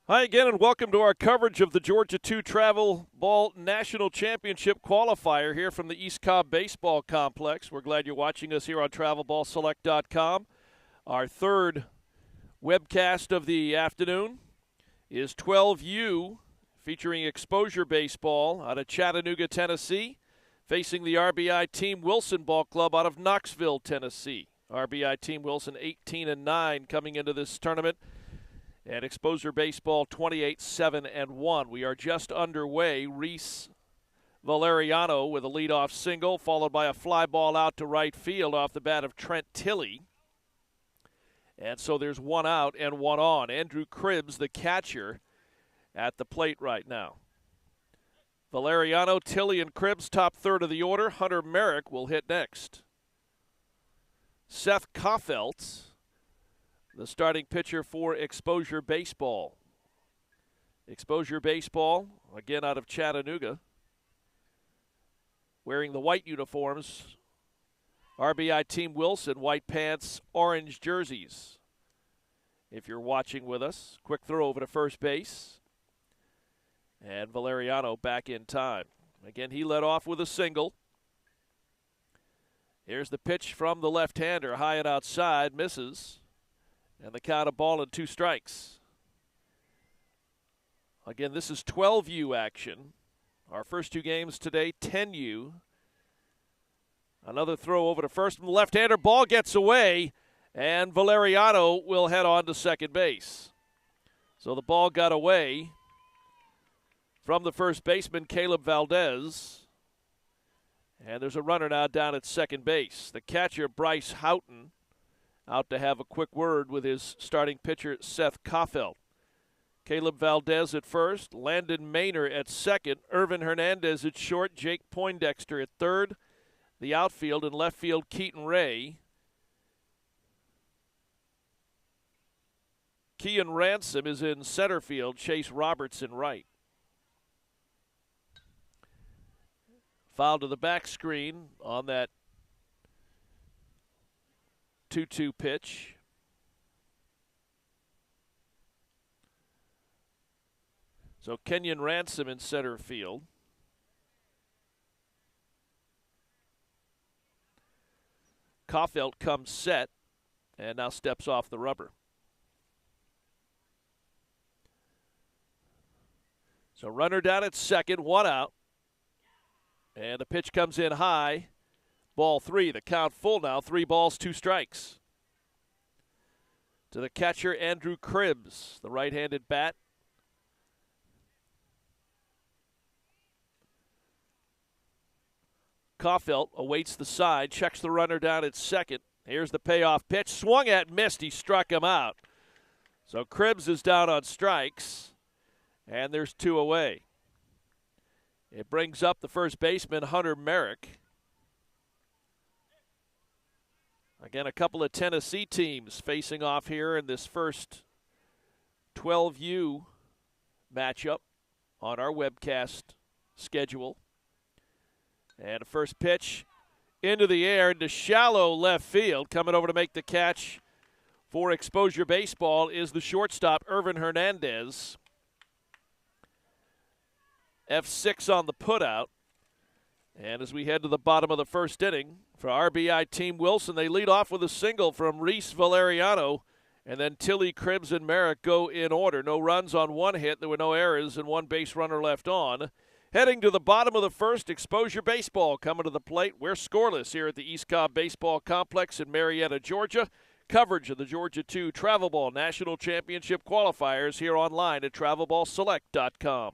Hi again, and welcome to our coverage of the Georgia 2 Travel Ball National Championship qualifier here from the East Cobb Baseball Complex. We're glad you're watching us here on TravelBallSelect.com. Our third webcast of the afternoon is 12U, featuring eXposure Baseball out of Chattanooga, Tennessee, facing the RBI Team Wilson Ball Club out of Knoxville, Tennessee. RBI Team Wilson 18-9 coming into this tournament. And eXposure Baseball 28-7-1. We are just underway. Reese Valeriano with a leadoff single, followed by a fly ball out to right field off the bat of Trent Tilley. And so there's one out and one on. Andrew Cribbs, the catcher, at the plate right now. Valeriano, Tilley, and Cribbs, top third of the order. Hunter Merrick will hit next. Seth Kofelt, the starting pitcher for eXposure Baseball. eXposure Baseball, again out of Chattanooga, wearing the white uniforms. RBI Team Wilson, white pants, orange jerseys. If you're watching with us, quick throw over to first base. And Valeriano back in time. Again, he led off with a single. Here's the pitch from the left-hander, high and outside, misses. And the count of ball and 2 strikes. Again, this is 12U action. Our first 2 games today, 10U. Another throw over to first from the left-hander. Ball gets away, and Valeriano will head on to second base. So the ball got away from the first baseman, Caleb Valdez. And there's a runner now down at second base. The catcher, Bryce Houghton, out to have a quick word with his starting pitcher, Seth Kofelt. Caleb Valdez at first, Landon Maynor at second, Irvin Hernandez at short, Jake Poindexter at third. The outfield and left field, Keaton Ray. Kean Ransom is in center field, Chase Robertson right. Foul to the back screen on that 2-2 pitch. So Kenyon Ransom in center field. Kofelt comes set and now steps off the rubber. So runner down at second, one out. And the pitch comes in high. Ball 3, the count full now, 3 balls, 2 strikes. To the catcher, Andrew Cribbs, the right-handed bat. Kofelt awaits the side, checks the runner down at second. Here's the payoff pitch, swung at, missed, he struck him out. So Cribbs is down on strikes, and there's 2 away. It brings up the first baseman, Hunter Merrick. Again, a couple of Tennessee teams facing off here in this first 12U matchup on our webcast schedule. And a first pitch into the air into shallow left field. Coming over to make the catch for eXposure Baseball is the shortstop, Irvin Hernandez. F6 on the putout. And as we head to the bottom of the first inning, for RBI Team Wilson, they lead off with a single from Reese Valeriano, and then Tilley, Cribbs, and Merrick go in order. No runs on 1 hit, there were no errors, and 1 base runner left on. Heading to the bottom of the first, eXposure Baseball coming to the plate. We're scoreless here at the East Cobb Baseball Complex in Marietta, Georgia. Coverage of the Georgia 2 Travel Ball National Championship qualifiers here online at TravelBallSelect.com.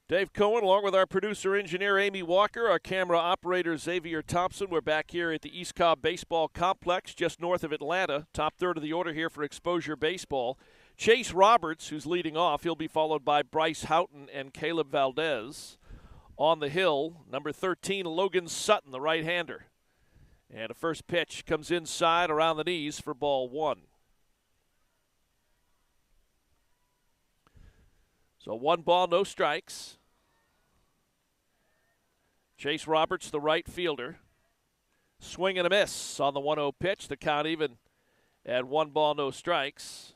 Dave Cohen, along with our producer-engineer Amy Walker, our camera operator Xavier Thompson. We're back here at the East Cobb Baseball Complex, just north of Atlanta. Top third of the order here for eXposure Baseball. Chase Roberts, who's leading off, he'll be followed by Bryce Houghton and Caleb Valdez. On the hill, number 13, Logan Sutton, the right-hander. And a first pitch comes inside around the knees for ball one. So 1 ball, no strikes. Chase Roberts, the right fielder. Swing and a miss on the 1-0 pitch. The count even at 1 ball, no strikes.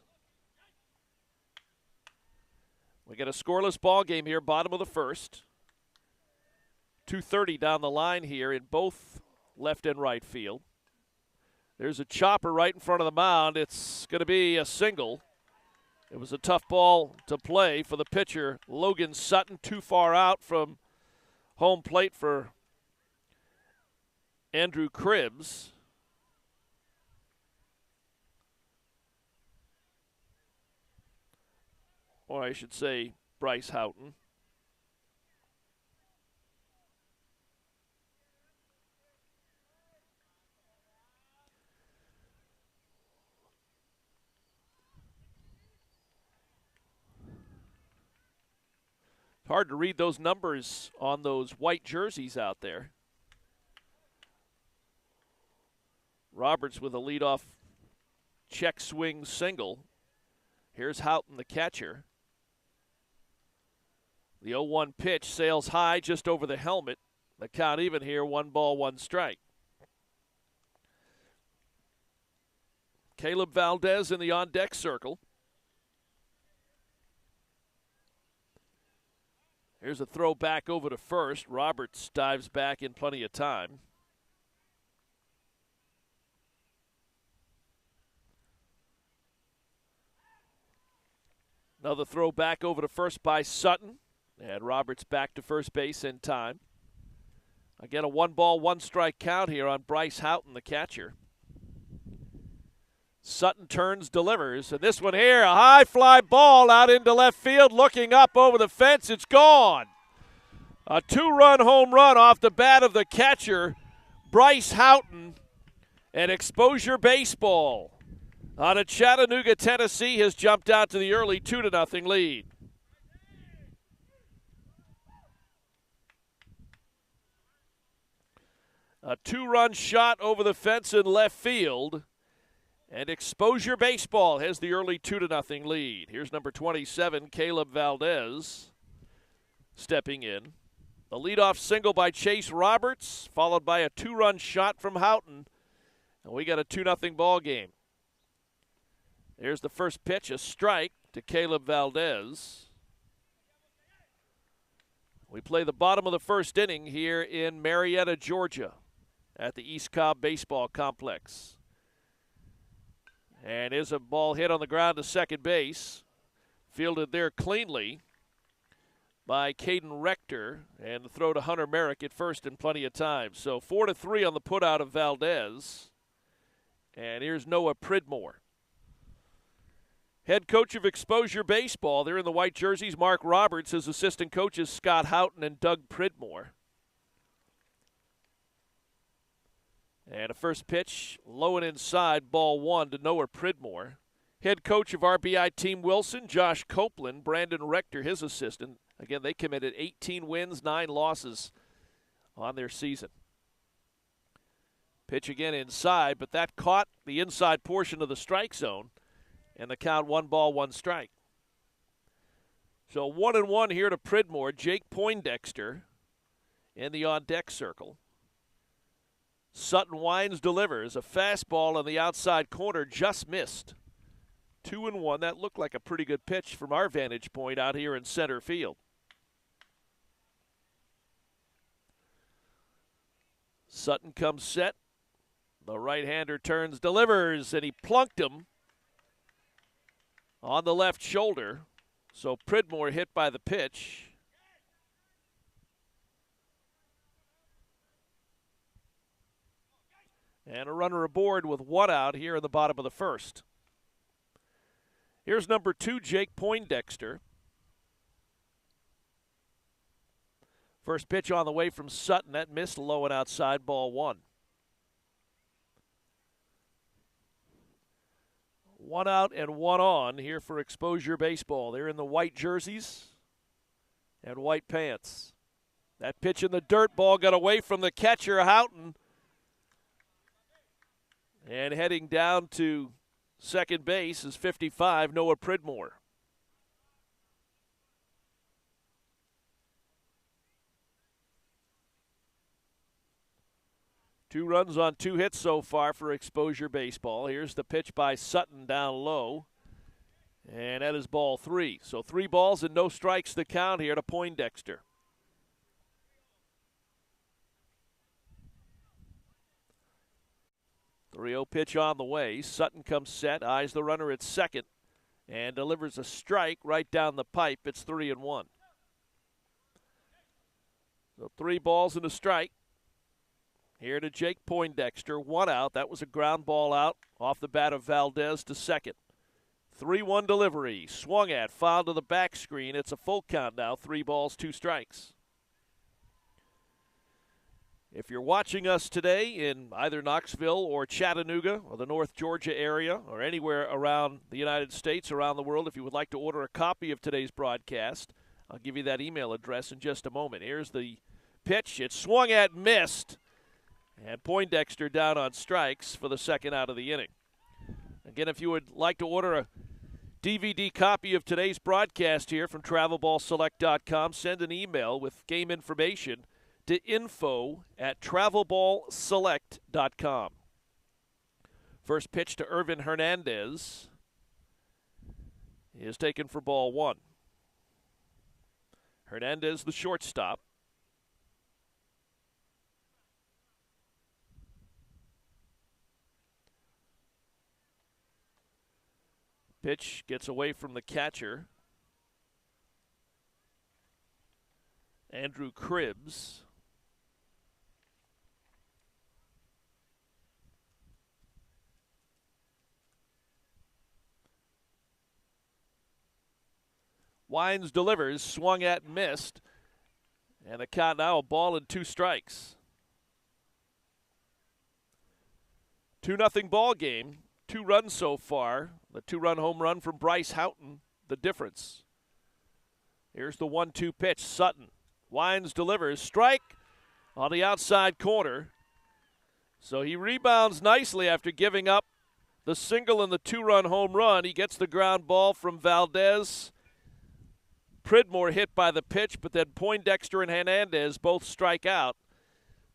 We get a scoreless ball game here, bottom of the first. 2:30 down the line here in both left and right field. There's a chopper right in front of the mound. It's going to be a single. It was a tough ball to play for the pitcher, Logan Sutton, too far out from home plate for Andrew Cribbs. Or I should say Bryce Houghton. Hard to read those numbers on those white jerseys out there. Roberts with a leadoff check swing single. Here's Houghton, the catcher. The 0-1 pitch sails high just over the helmet. The count even here, 1 ball, 1 strike. Caleb Valdez in the on-deck circle. Here's a throw back over to first. Roberts dives back in plenty of time. Another throw back over to first by Sutton. And Roberts back to first base in time. Again, a 1 ball, 1 strike count here on Bryce Houghton, the catcher. Sutton turns, delivers, and this one here, a high fly ball out into left field, looking up over the fence. It's gone. A 2-run home run off the bat of the catcher, Bryce Houghton, and eXposure Baseball out of Chattanooga, Tennessee, has jumped out to the early 2-0 lead. A 2-run shot over the fence in left field. And eXposure Baseball has the early 2-0 lead. Here's number 27, Caleb Valdez, stepping in. The leadoff single by Chase Roberts, followed by a 2-run shot from Houghton. And we got a 2-0 ball game. There's the first pitch, a strike to Caleb Valdez. We play the bottom of the first inning here in Marietta, Georgia, at the East Cobb Baseball Complex. And is a ball hit on the ground to second base. Fielded there cleanly by Caden Rector. And the throw to Hunter Merrick at first in plenty of time. So 4-3 on the putout of Valdez. And here's Noah Pridmore. Head coach of eXposure Baseball. They're in the white jerseys. Mark Roberts. His assistant coaches Scott Houghton and Doug Pridmore. And a first pitch, low and inside, ball 1 to Noah Pridmore. Head coach of RBI Team Wilson, Josh Copeland. Brandon Rector, his assistant. Again, they committed 18 wins, 9 losses on their season. Pitch again inside, but that caught the inside portion of the strike zone. And the count 1 ball, 1 strike. So 1-1 here to Pridmore. Jake Poindexter in the on-deck circle. Sutton winds, delivers. A fastball on the outside corner, just missed. 2-1. That looked like a pretty good pitch from our vantage point out here in center field. Sutton comes set. The right-hander turns, delivers, and he plunked him on the left shoulder. So Pridmore hit by the pitch. And a runner aboard with 1 out here in the bottom of the first. Here's number 2, Jake Poindexter. First pitch on the way from Sutton. That missed low and outside, ball one. One out and one on here for eXposure Baseball. They're in the white jerseys and white pants. That pitch in the dirt, ball got away from the catcher, Houghton. And heading down to second base is 55, Noah Pridmore. Two runs on two hits so far for eXposure Baseball. Here's the pitch by Sutton down low. And that is ball three. So 3 balls and no strikes to count here to Poindexter. The 3-0 pitch on the way. Sutton comes set, eyes the runner at second, and delivers a strike right down the pipe. It's 3-1. So 3 balls and a strike. Here to Jake Poindexter, 1 out. That was a ground ball out off the bat of Valdez to second. 3-1 delivery, swung at, fouled to the back screen. It's a full count now, 3 balls, 2 strikes. If you're watching us today in either Knoxville or Chattanooga or the North Georgia area or anywhere around the United States, around the world, if you would like to order a copy of today's broadcast, I'll give you that email address in just a moment. Here's the pitch. It's swung at, missed. And Poindexter down on strikes for the second out of the inning. Again, if you would like to order a DVD copy of today's broadcast here from TravelBallSelect.com, send an email with game information to info@TravelBallSelect.com. First pitch to Irvin Hernandez is taken for ball 1. Hernandez, the shortstop. Pitch gets away from the catcher. Andrew Cribbs. Wines delivers, swung at, missed. And the count now, a ball and 2 strikes. 2-0 ball game. 2 runs so far. The 2-run home run from Bryce Houghton, the difference. Here's the 1-2 pitch. Sutton. Wines delivers. Strike on the outside corner. So he rebounds nicely after giving up the single and the 2-run home run. He gets the ground ball from Valdez. Pridmore hit by the pitch, but then Poindexter and Hernandez both strike out.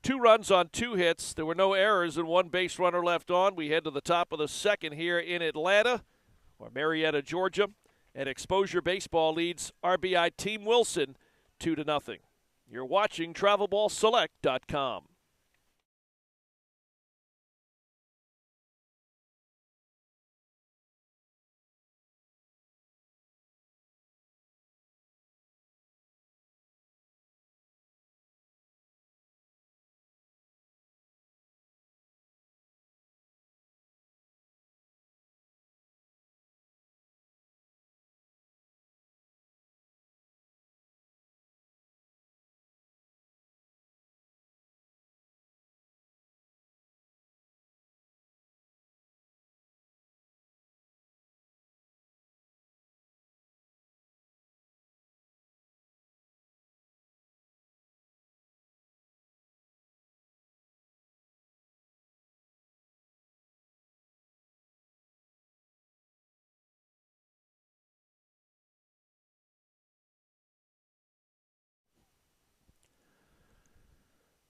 2 runs on 2 hits. There were no errors and 1 base runner left on. We head to the top of the second here in Atlanta, or Marietta, Georgia. And eXposure Baseball leads RBI Team Wilson 2-0. You're watching TravelBallSelect.com.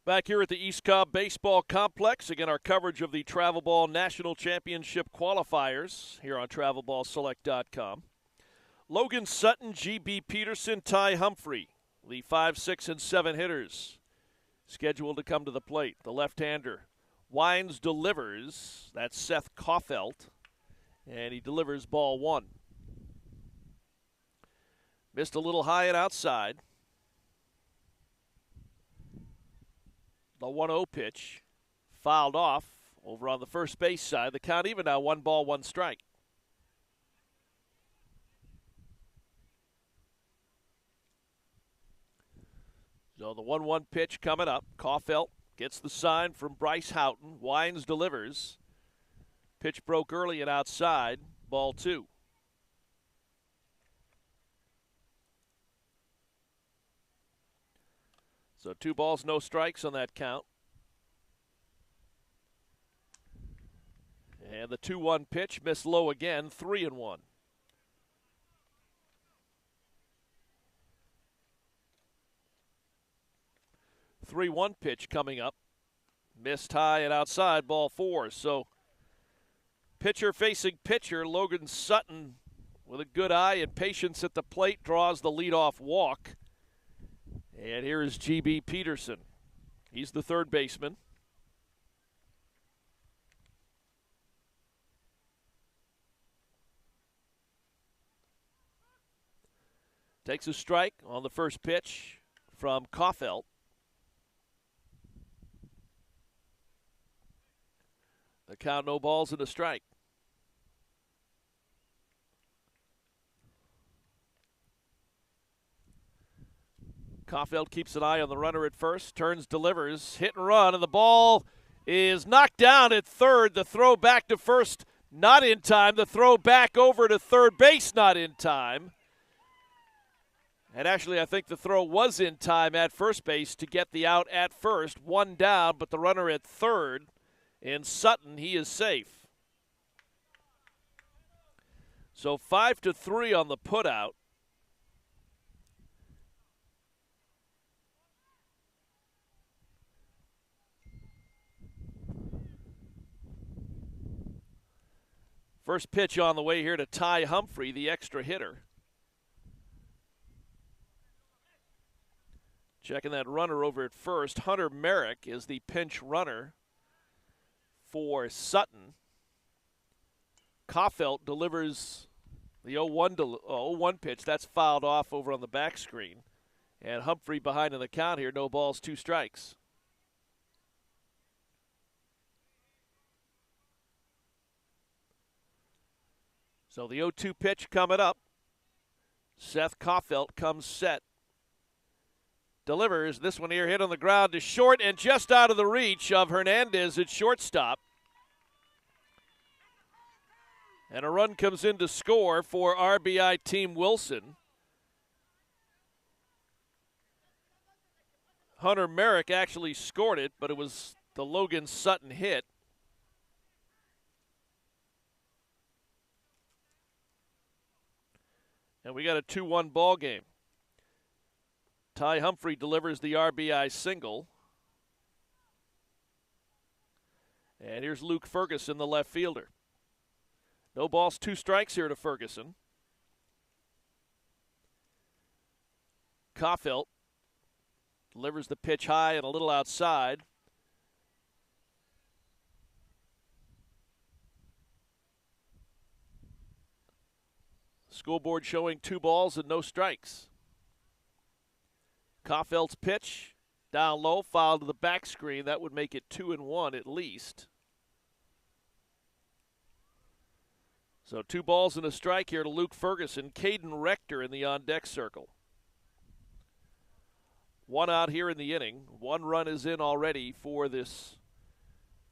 Back here at the East Cobb Baseball Complex, again, our coverage of the Travel Ball National Championship qualifiers here on TravelBallSelect.com. Logan Sutton, G.B. Peterson, Ty Humphrey, the 5, 6, and 7 hitters scheduled to come to the plate. The left-hander, Wines delivers. That's Seth Kaufelt, and he delivers ball 1. Missed a little high and outside. The 1-0 pitch fouled off over on the first base side. The count even now, 1 ball, 1 strike. So the 1-1 pitch coming up. Caulfield gets the sign from Bryce Houghton. Wines delivers. Pitch broke early and outside. Ball 2. So 2 balls, no strikes on that count. And the 2-1 pitch missed low again, 3-1. The 3-1 pitch coming up. Missed high and outside, ball 4. So pitcher facing pitcher, Logan Sutton with a good eye and patience at the plate draws the leadoff walk. And here is G.B. Peterson. He's the third baseman. Takes a strike on the first pitch from Caulfield. The count, no balls and a strike. Caulfield keeps an eye on the runner at first, turns, delivers, hit and run, and the ball is knocked down at third. The throw back to first, not in time. The throw back over to third base, not in time. And actually, I think the throw was in time at first base to get the out at first. One down, but the runner at third. And Sutton, he is safe. So 5-3 on the putout. First pitch on the way here to Ty Humphrey, the extra hitter. Checking that runner over at first. Hunter Merrick is the pinch runner for Sutton. Caulfield delivers the 0-1 pitch. That's fouled off over on the back screen. And Humphrey behind in the count here. No balls, 2 strikes. So the 0-2 pitch coming up. Seth Caulfield comes set. Delivers this one here, hit on the ground to short and just out of the reach of Hernandez at shortstop. And a run comes in to score for RBI Team Wilson. Hunter Merrick actually scored it, but it was the Logan Sutton hit. And we got a 2-1 ball game. Ty Humphrey delivers the RBI single. And here's Luke Ferguson, the left fielder. No balls, 2 strikes here to Ferguson. Caulfield delivers the pitch high and a little outside. Scoreboard showing 2 balls and no strikes. Caulfield's pitch down low, fouled to the back screen. That would make it 2-1 at least. So 2 balls and a strike here to Luke Ferguson. Caden Rector in the on-deck circle. 1 out here in the inning. 1 run is in already for this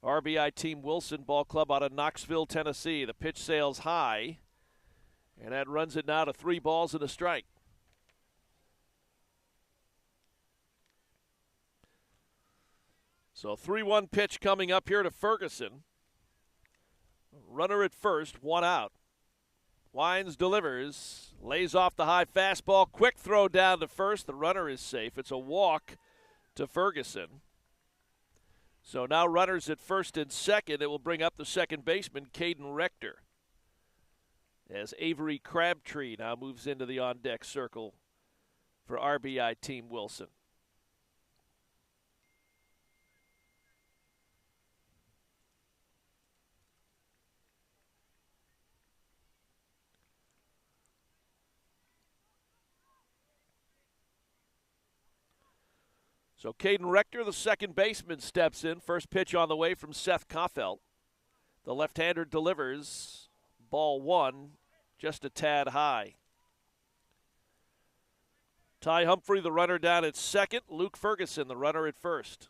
RBI Team Wilson ball club out of Knoxville, Tennessee. The pitch sails high, and that runs it now to 3 balls and a strike. So 3-1 pitch coming up here to Ferguson. Runner at first, 1 out. Wines delivers, lays off the high fastball, quick throw down to first. The runner is safe. It's a walk to Ferguson. So now runners at first and second. It will bring up the second baseman, Caden Rector, as Avery Crabtree now moves into the on-deck circle for RBI Team Wilson. So Caden Rector, the second baseman, steps in. First pitch on the way from Seth Caulfield. The left-hander delivers. Ball 1, just a tad high. Ty Humphrey, the runner, down at second. Luke Ferguson, the runner, at first.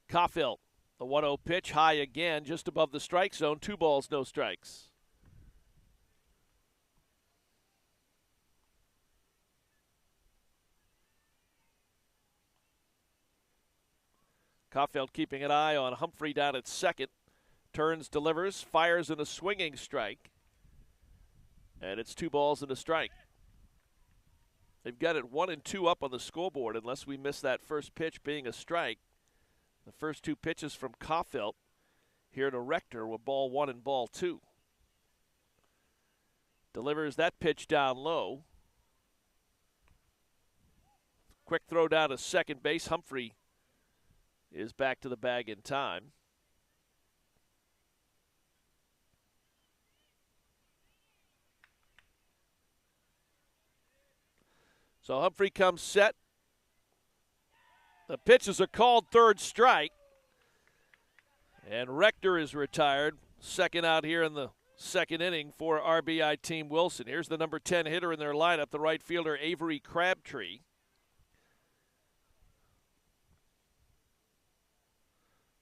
Caulfield, the 1-0 pitch, high again, just above the strike zone. 2 balls, no strikes. Caulfield keeping an eye on Humphrey down at second. Turns, delivers, fires in a swinging strike. And it's 2 balls and a strike. They've got it 1-2 up on the scoreboard unless we miss that first pitch being a strike. The first 2 pitches from Caulfield here to Rector were ball 1 and ball 2. Delivers that pitch down low. Quick throw down to second base. Humphrey is back to the bag in time. So Humphrey comes set. The pitches are called, third strike. And Rector is retired. Second out here in the second inning for RBI Team Wilson. Here's the number 10 hitter in their lineup, the right fielder Avery Crabtree.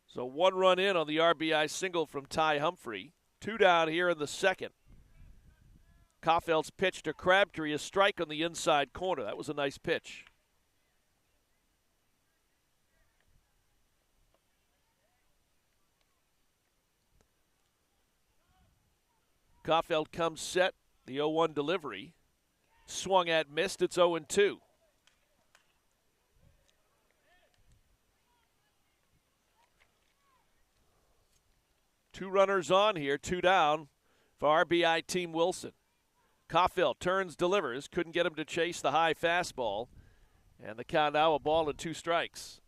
So 1 run in on the RBI single from Ty Humphrey. 2 down here in the second. Caulfield's pitch to Crabtree, a strike on the inside corner. That was a nice pitch. Caulfield comes set, the 0-1 delivery. Swung at, missed, it's 0-2. Two runners on here, 2 down for RBI Team Wilson. Caulfield turns, delivers, couldn't get him to chase the high fastball. And the count now, a ball and 2 strikes.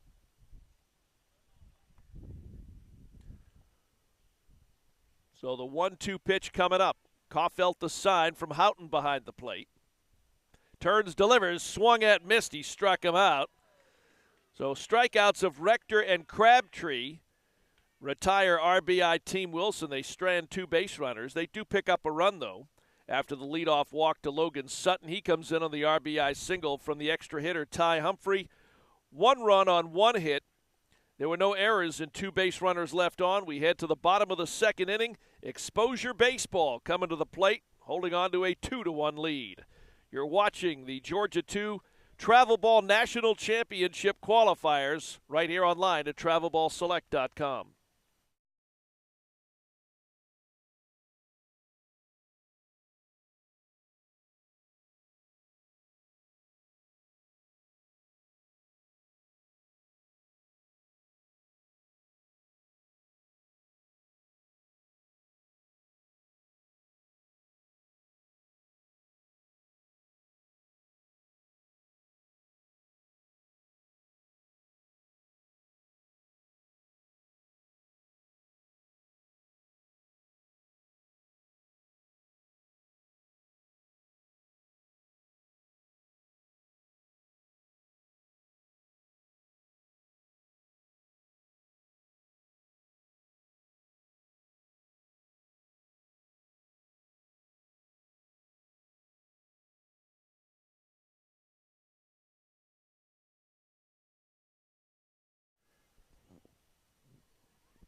So the 1-2 pitch coming up. Caulfield the sign from Houghton behind the plate. Turns, delivers, swung at, missed. He struck him out. So strikeouts of Rector and Crabtree retire RBI Team Wilson. They strand 2 base runners. They do pick up a run, though, after the leadoff walk to Logan Sutton. He comes in on the RBI single from the extra hitter, Ty Humphrey. 1 run on 1 hit. There were no errors and 2 base runners left on. We head to the bottom of the second inning. eXposure Baseball coming to the plate, holding on to a 2-1 lead. You're watching the Georgia 2 Travel Ball National Championship qualifiers right here online at travelballselect.com.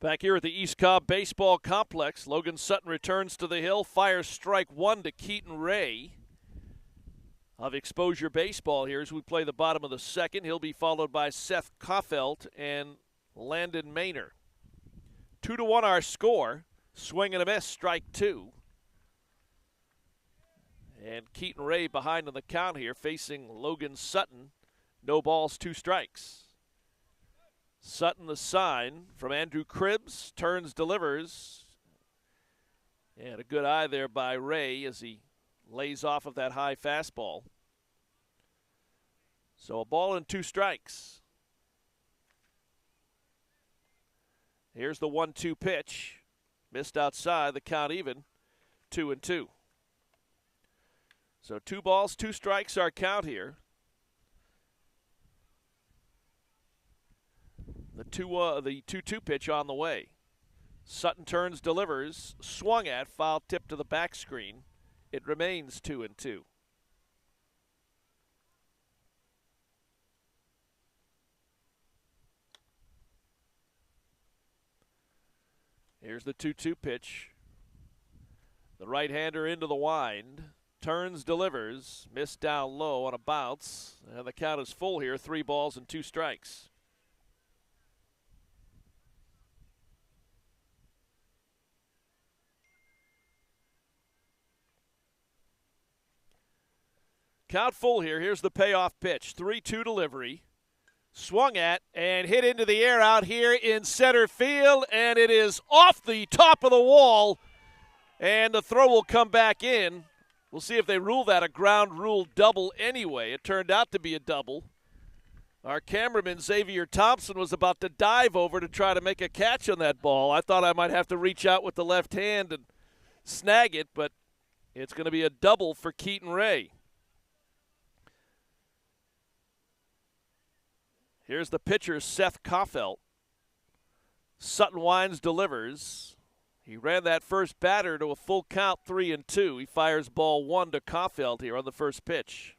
Back here at the East Cobb Baseball Complex, Logan Sutton returns to the hill, fires strike 1 to Keaton Ray of eXposure Baseball here as we play the bottom of the second. He'll be followed by Seth Caulfield and Landon Maynor. 2-1 our score. Swing and a miss, strike 2. And Keaton Ray behind on the count here, facing Logan Sutton. No balls, 2 strikes. Sutton the sign from Andrew Cribbs, turns, delivers. And a good eye there by Ray as he lays off of that high fastball. So a ball and 2 strikes. Here's the 1-2 pitch. Missed outside, the count even, 2-2. So 2 balls, 2 strikes our count here. The 2-2 pitch on the way. Sutton turns, delivers, swung at, foul tip to the back screen. It remains 2-2. Here's the 2-2 pitch. The right-hander into the wind. Turns, delivers. Missed down low on a bounce. And the count is full here. 3 balls and 2 strikes. Count full here. Here's the payoff pitch. 3-2 delivery. Swung at and hit into the air out here in center field. And it is off the top of the wall. And the throw will come back in. We'll see if they rule that a ground rule double anyway. It turned out to be a double. Our cameraman, Xavier Thompson, was about to dive over to try to make a catch on that ball. I thought I might have to reach out with the left hand and snag it, but it's going to be a double for Keaton Ray. Here's the pitcher, Seth Kaufelt. Sutton winds, delivers. He ran that first batter to a full count, 3-2. He fires ball 1 to Kaufelt here on the first pitch.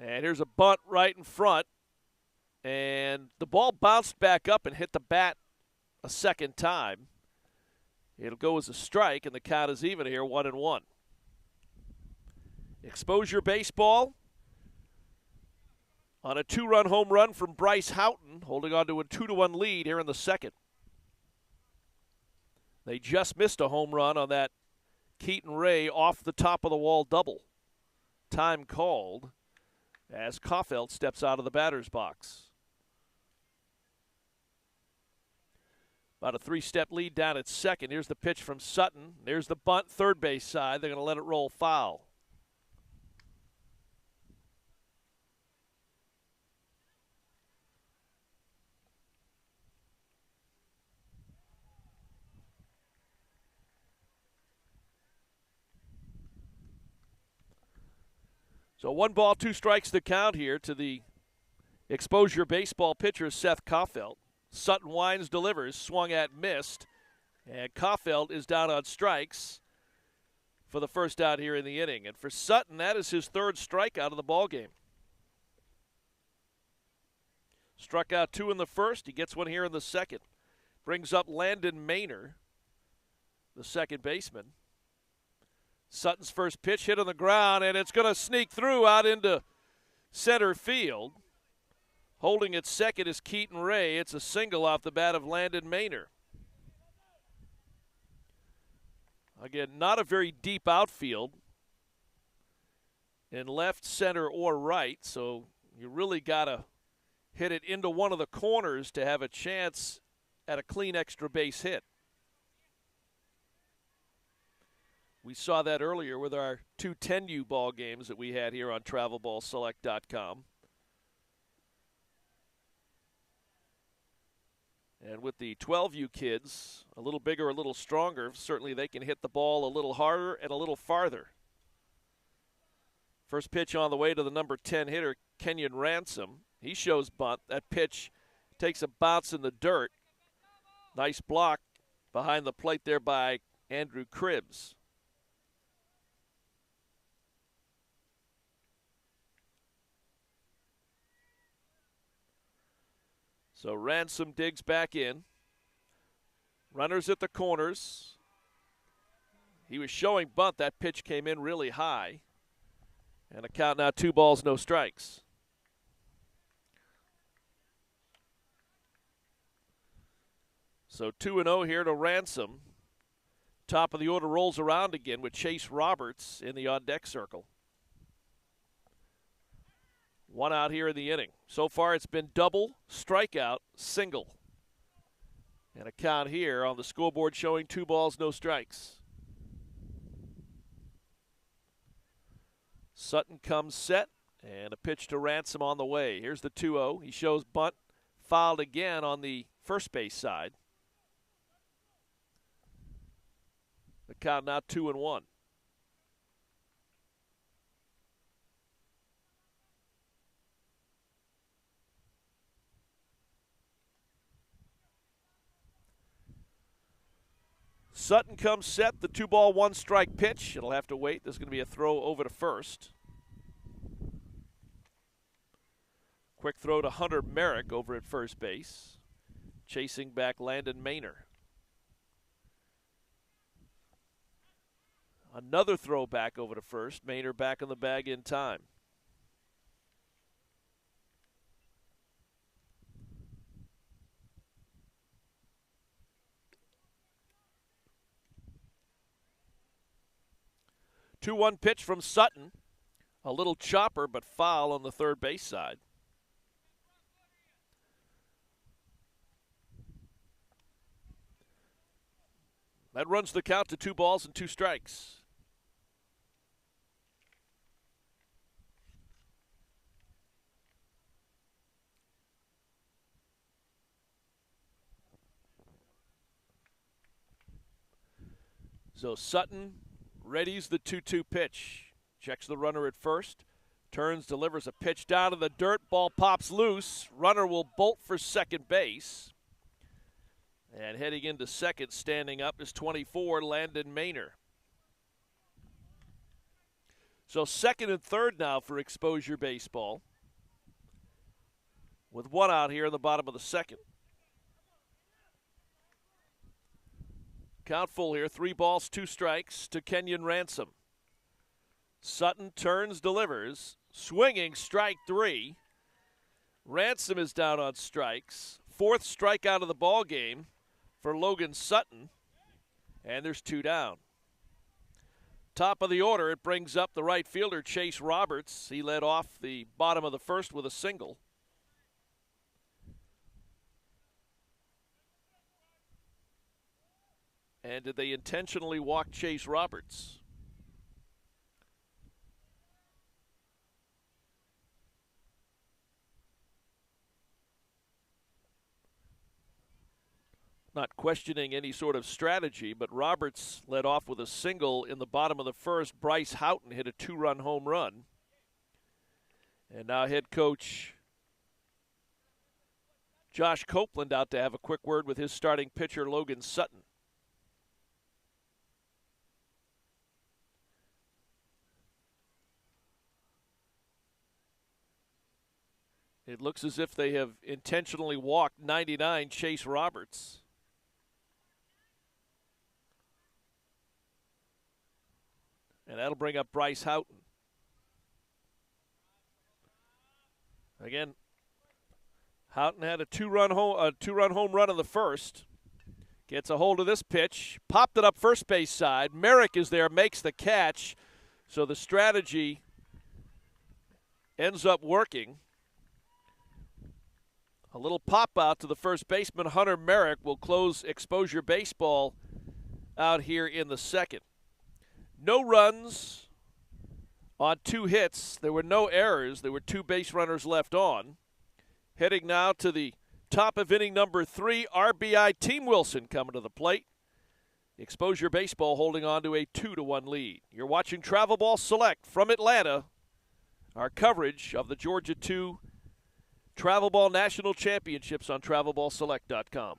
And here's a bunt right in front. And the ball bounced back up and hit the bat a second time. It'll go as a strike, and the count is even here, 1-1. eXposure baseball on a 2-run home run from Bryce Houghton, holding on to a 2-1 lead here in the second. They just missed a home run on that Keaton Ray off the top of the wall double. Time called as Kaufelt steps out of the batter's box. About a 3-step lead down at second. Here's the pitch from Sutton. There's the bunt, third base side. They're going to let it roll foul. So 1 ball, 2 strikes to count here to the eXposure baseball pitcher, Seth Kaufelt. Sutton winds, delivers, swung at, missed. And Kaufelt is down on strikes for the first out here in the inning. And for Sutton, that is his 3rd strikeout of the ballgame. Struck out 2 in the first. He gets one here in the second. Brings up Landon Maynor, the second baseman. Sutton's first pitch hit on the ground, and it's going to sneak through out into center field. Holding at second is Keaton Ray. It's a single off the bat of Landon Maynor. Again, not a very deep outfield in left, center, or right, so you really got to hit it into one of the corners to have a chance at a clean extra base hit. We saw that earlier with our 2 10U ball games that we had here on TravelBallSelect.com. And with the 12U kids, a little bigger, a little stronger, certainly they can hit the ball a little harder and a little farther. First pitch on the way to the number 10 hitter, Kenyon Ransom. He shows bunt. That pitch takes a bounce in the dirt. Nice block behind the plate there by Andrew Cribbs. So Ransom digs back in. Runners at the corners. He was showing bunt. That pitch came in really high. And a count now, 2 balls, no strikes. So 2-0 here to Ransom. Top of the order rolls around again with Chase Roberts in the on-deck circle. 1 out here in the inning. So far it's been double, strikeout, single. And a count here on the scoreboard showing 2 balls, no strikes. Sutton comes set, and a pitch to Ransom on the way. Here's the 2-0. He shows bunt, fouled again on the first base side. The count now 2-1. Sutton comes set, the 2-ball, 1-strike pitch. It'll have to wait. There's going to be a throw over to first. Quick throw to Hunter Merrick over at first base. Chasing back Landon Maynor. Another throw back over to first. Maynor back in the bag in time. Two-one pitch from Sutton. A little chopper, but foul on the third base side. That runs the count to 2 balls and 2 strikes. So Sutton readies the 2-2 pitch. Checks the runner at first. Turns, delivers a pitch down to the dirt. Ball pops loose. Runner will bolt for second base. And heading into second, standing up, is 24, Landon Maynor. So second and third now for eXposure Baseball. With 1 out here in the bottom of the second. Count full here, 3 balls, 2 strikes to Kenyon Ransom. Sutton turns, delivers, swinging, strike 3. Ransom is down on strikes. 4th strikeout of the ball game for Logan Sutton, and there's 2 down. Top of the order, it brings up the right fielder, Chase Roberts. He led off the bottom of the first with a single. And did they intentionally walk Chase Roberts? Not questioning any sort of strategy, but Roberts led off with a single in the bottom of the first. Bryce Houghton hit a 2-run home run. And now head coach Josh Copeland out to have a quick word with his starting pitcher, Logan Sutton. It looks as if they have intentionally walked 99 Chase Roberts. And that'll bring up Bryce Houghton. Again, Houghton had a two-run home run in the first. Gets a hold of this pitch, popped it up first base side. Merrick is there, makes the catch. So the strategy ends up working. A little pop out to the first baseman, Hunter Merrick, will close eXposure Baseball out here in the second. No runs on 2 hits. There were no errors. There were 2 base runners left on. Heading now to the top of inning number 3, RBI Team Wilson coming to the plate. eXposure Baseball holding on to a 2-1 lead. You're watching Travel Ball Select from Atlanta. Our coverage of the Georgia 2 Travel Ball National Championships on TravelBallSelect.com.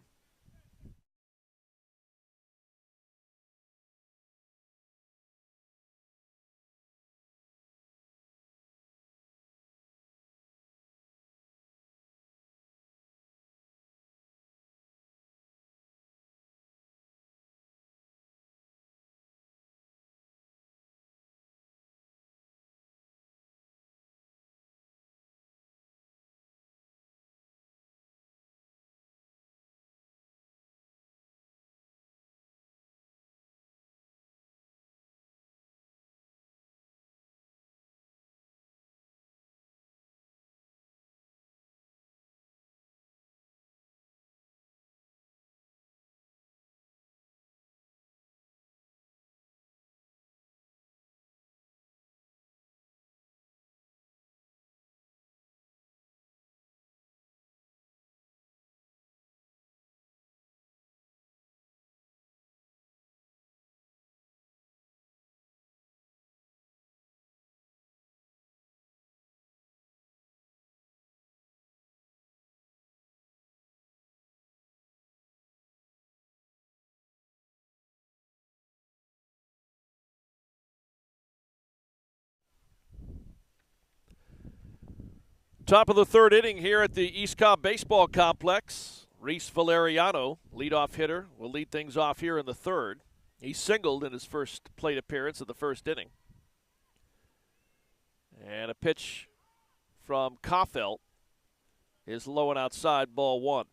Top of the third inning here at the East Cobb Baseball Complex. Reese Valeriano, leadoff hitter, will lead things off here in the third. He singled in his first plate appearance of the first inning. And a pitch from Koffelt is low and outside, ball one.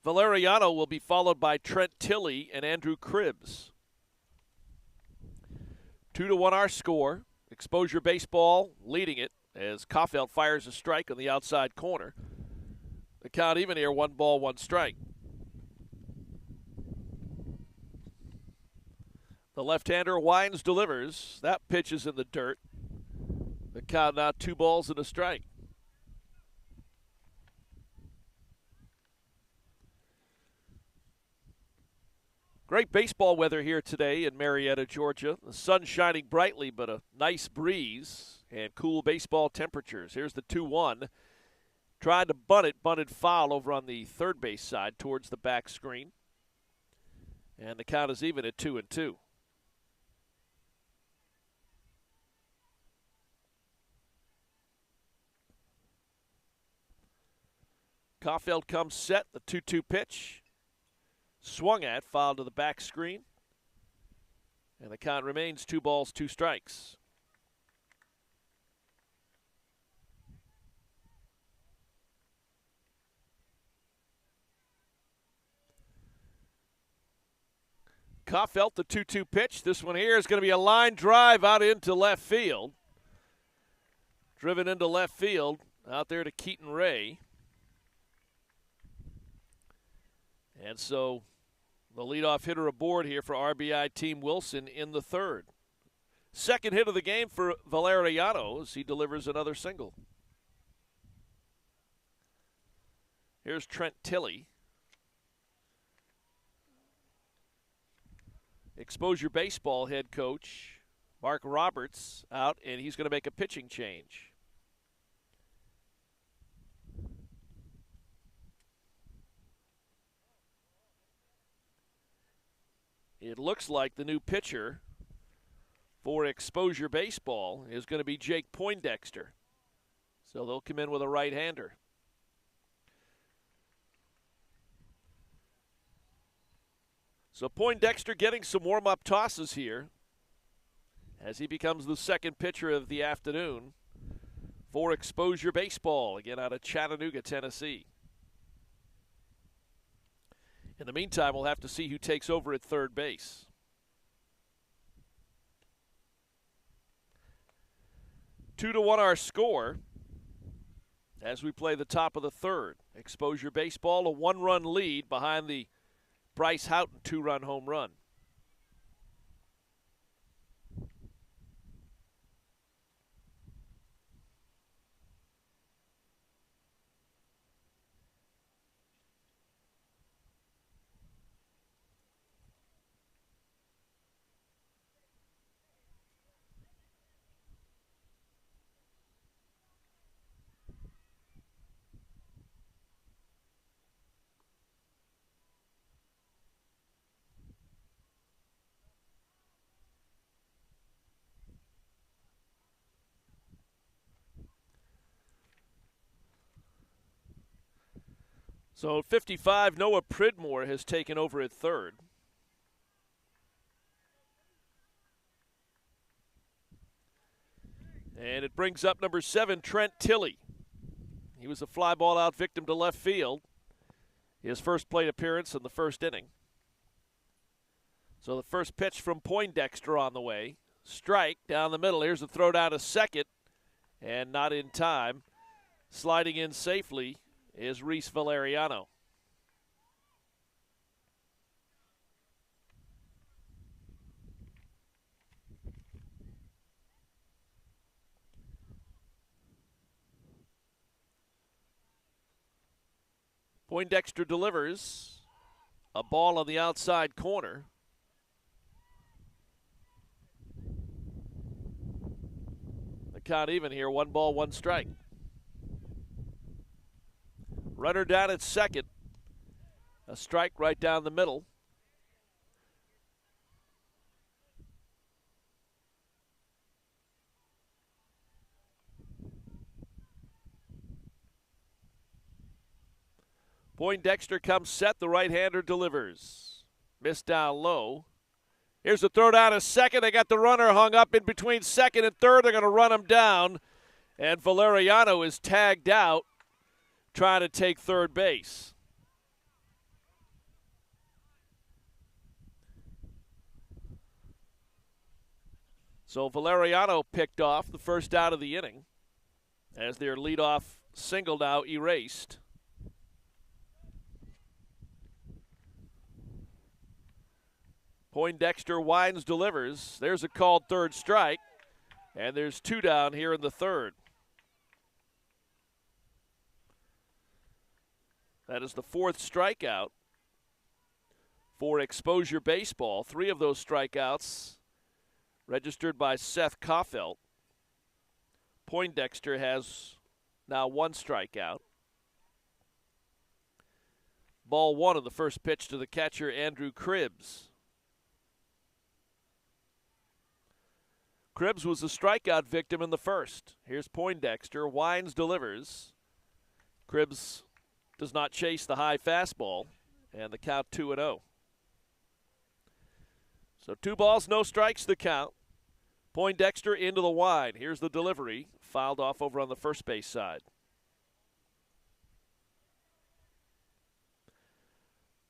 Valeriano will be followed by Trent Tilley and Andrew Cribbs. 2-1 our score. eXposure Baseball leading it as Koffelt fires a strike on the outside corner. The count even here, 1 ball, 1 strike. The left-hander winds, delivers. That pitch is in the dirt. The count now 2 balls and a strike. Great baseball weather here today in Marietta, Georgia. The sun shining brightly, but a nice breeze and cool baseball temperatures. Here's the 2-1. Tried to bunt it, bunted foul over on the third base side towards the back screen. And the count is even at 2-2. Koffelt comes set, the 2-2 pitch. Swung at, fouled to the back screen. And the count remains 2 balls, 2 strikes. Koffelt, the 2-2 pitch. This one here is going to be a line drive out into left field. Driven into left field, out there to Keaton Ray. And so the leadoff hitter aboard here for RBI Team Wilson in the third. Second hit of the game for Valeriano as he delivers another single. Here's Trent Tilley. eXposure Baseball head coach Mark Roberts out, and he's going to make a pitching change. It looks like the new pitcher for eXposure Baseball is going to be Jake Poindexter. So they'll come in with a right-hander. So Poindexter getting some warm-up tosses here as he becomes the second pitcher of the afternoon for eXposure Baseball, again out of Chattanooga, Tennessee. In the meantime, we'll have to see who takes over at third base. Two to one our score as we play the top of the third. eXposure Baseball, a 1-run lead behind the Bryce Houghton 2-run home run. So at 55, Noah Pridmore has taken over at third. And it brings up number 7, Trent Tilley. He was a fly ball out victim to left field. His first plate appearance in the first inning. So the first pitch from Poindexter on the way. Strike down the middle. Here's a throw down to second. And not in time. Sliding in safely is Reese Valeriano. Poindexter delivers a ball on the outside corner. The count even here, 1 ball, 1 strike. Runner down at second. A strike right down the middle. Poindexter comes set. The right-hander delivers. Missed down low. Here's the throw down to second. They got the runner hung up in between second and third. They're going to run him down. And Valeriano is tagged out trying to take third base. So Valeriano picked off the first out of the inning as their leadoff single now erased. Poindexter winds, delivers. There's a called third strike, and there's two down here in the third. That is the fourth strikeout for eXposure Baseball. Three of those strikeouts registered by Seth Kaufelt. Poindexter has now one strikeout. Ball one of the first pitch to the catcher, Andrew Cribbs. Cribbs was a strikeout victim in the first. Here's Poindexter. Winds, delivers. Cribbs does not chase the high fastball, and the count 2-0. So 2 balls, no strikes, the count. Poindexter into the wide. Here's the delivery. Fouled off over on the first base side.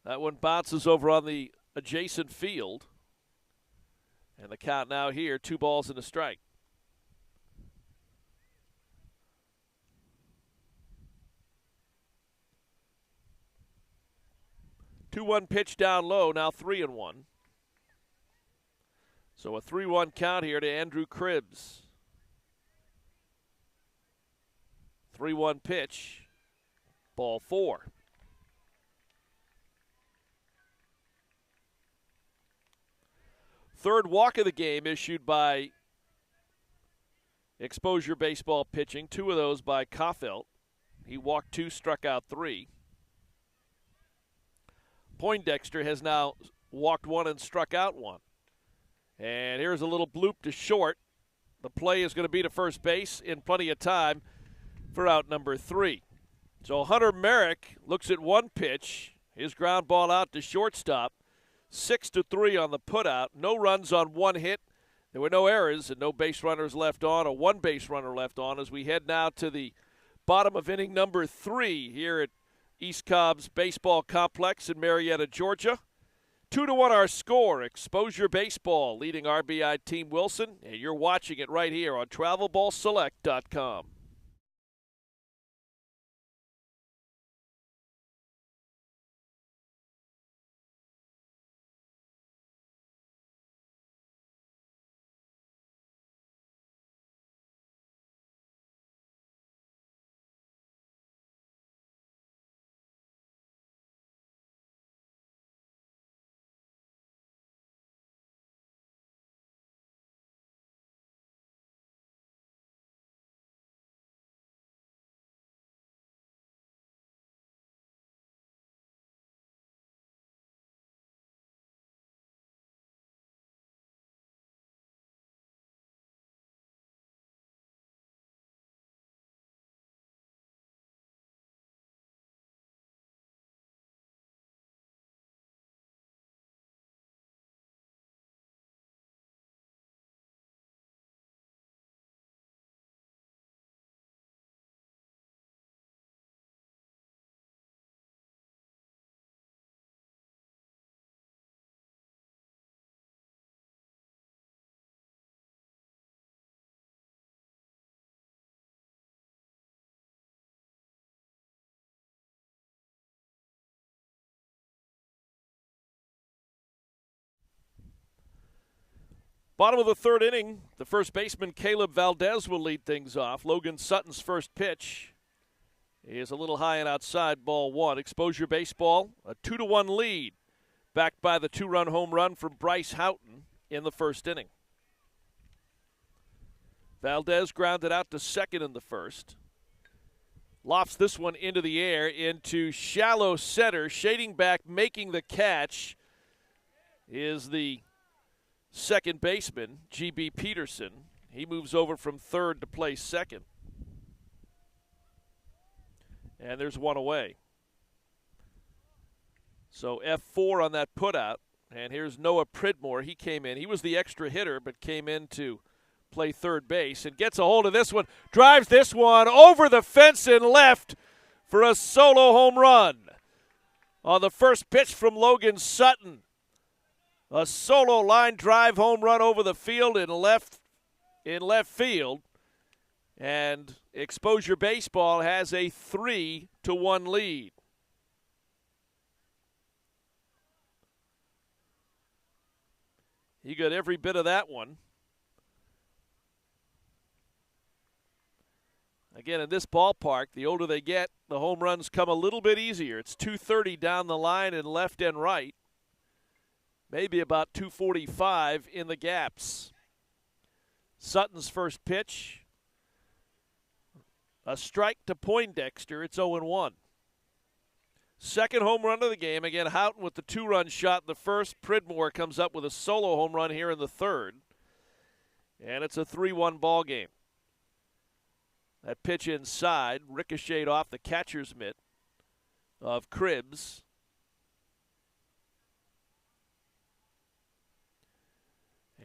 That one bounces over on the adjacent field. And the count now here, 2 balls and a strike. Two 2-1 pitch down low, now 3-1. So a 3-1 count here to Andrew Cribbs. 3-1 pitch, ball 4. Third walk of the game issued by eXposure Baseball pitching. 2 of those by Kaufelt. He walked 2, struck out 3. Poindexter has now walked 1 and struck out 1. And here's a little bloop to short. The play is going to be to first base in plenty of time for out number 3. So Hunter Merrick looks at 1 pitch. His ground ball out to shortstop. 6-3 on the putout. No runs on 1 hit. There were no errors and no base runners left on, or 1 base runner left on, as we head now to the bottom of inning number 3 here at East Cobb's Baseball Complex in Marietta, Georgia. 2-1 our score. eXposure Baseball leading RBI Team Wilson, and you're watching it right here on TravelBallSelect.com. Bottom of the third inning, the first baseman Caleb Valdez will lead things off. Logan Sutton's first pitch is a little high and outside, ball 1. eXposure Baseball, a 2-1 lead, backed by the 2-run home run from Bryce Houghton in the first inning. Valdez grounded out to second in the first. Lofts this one into the air, into shallow center. Shading back, making the catch is the second baseman, G.B. Peterson. He moves over from third to play second. And there's one away. So F4 on that putout. And here's Noah Pridmore. He came in. He was the extra hitter, but came in to play third base and gets a hold of this one. Drives this one over the fence and left for a solo home run. On the first pitch from Logan Sutton. A solo line drive home run over the field in left field. And eXposure Baseball has a 3-1 lead. He got every bit of that one. Again, in this ballpark, the older they get, the home runs come a little bit easier. It's 230 down the line in left and right. Maybe about 245 in the gaps. Sutton's first pitch. A strike to Poindexter. It's 0-1. Second home run of the game. Again, Houghton with the 2-run shot in the first. Pridmore comes up with a solo home run here in the third. And it's a 3-1 ball game. That pitch inside, ricocheted off the catcher's mitt of Cribbs.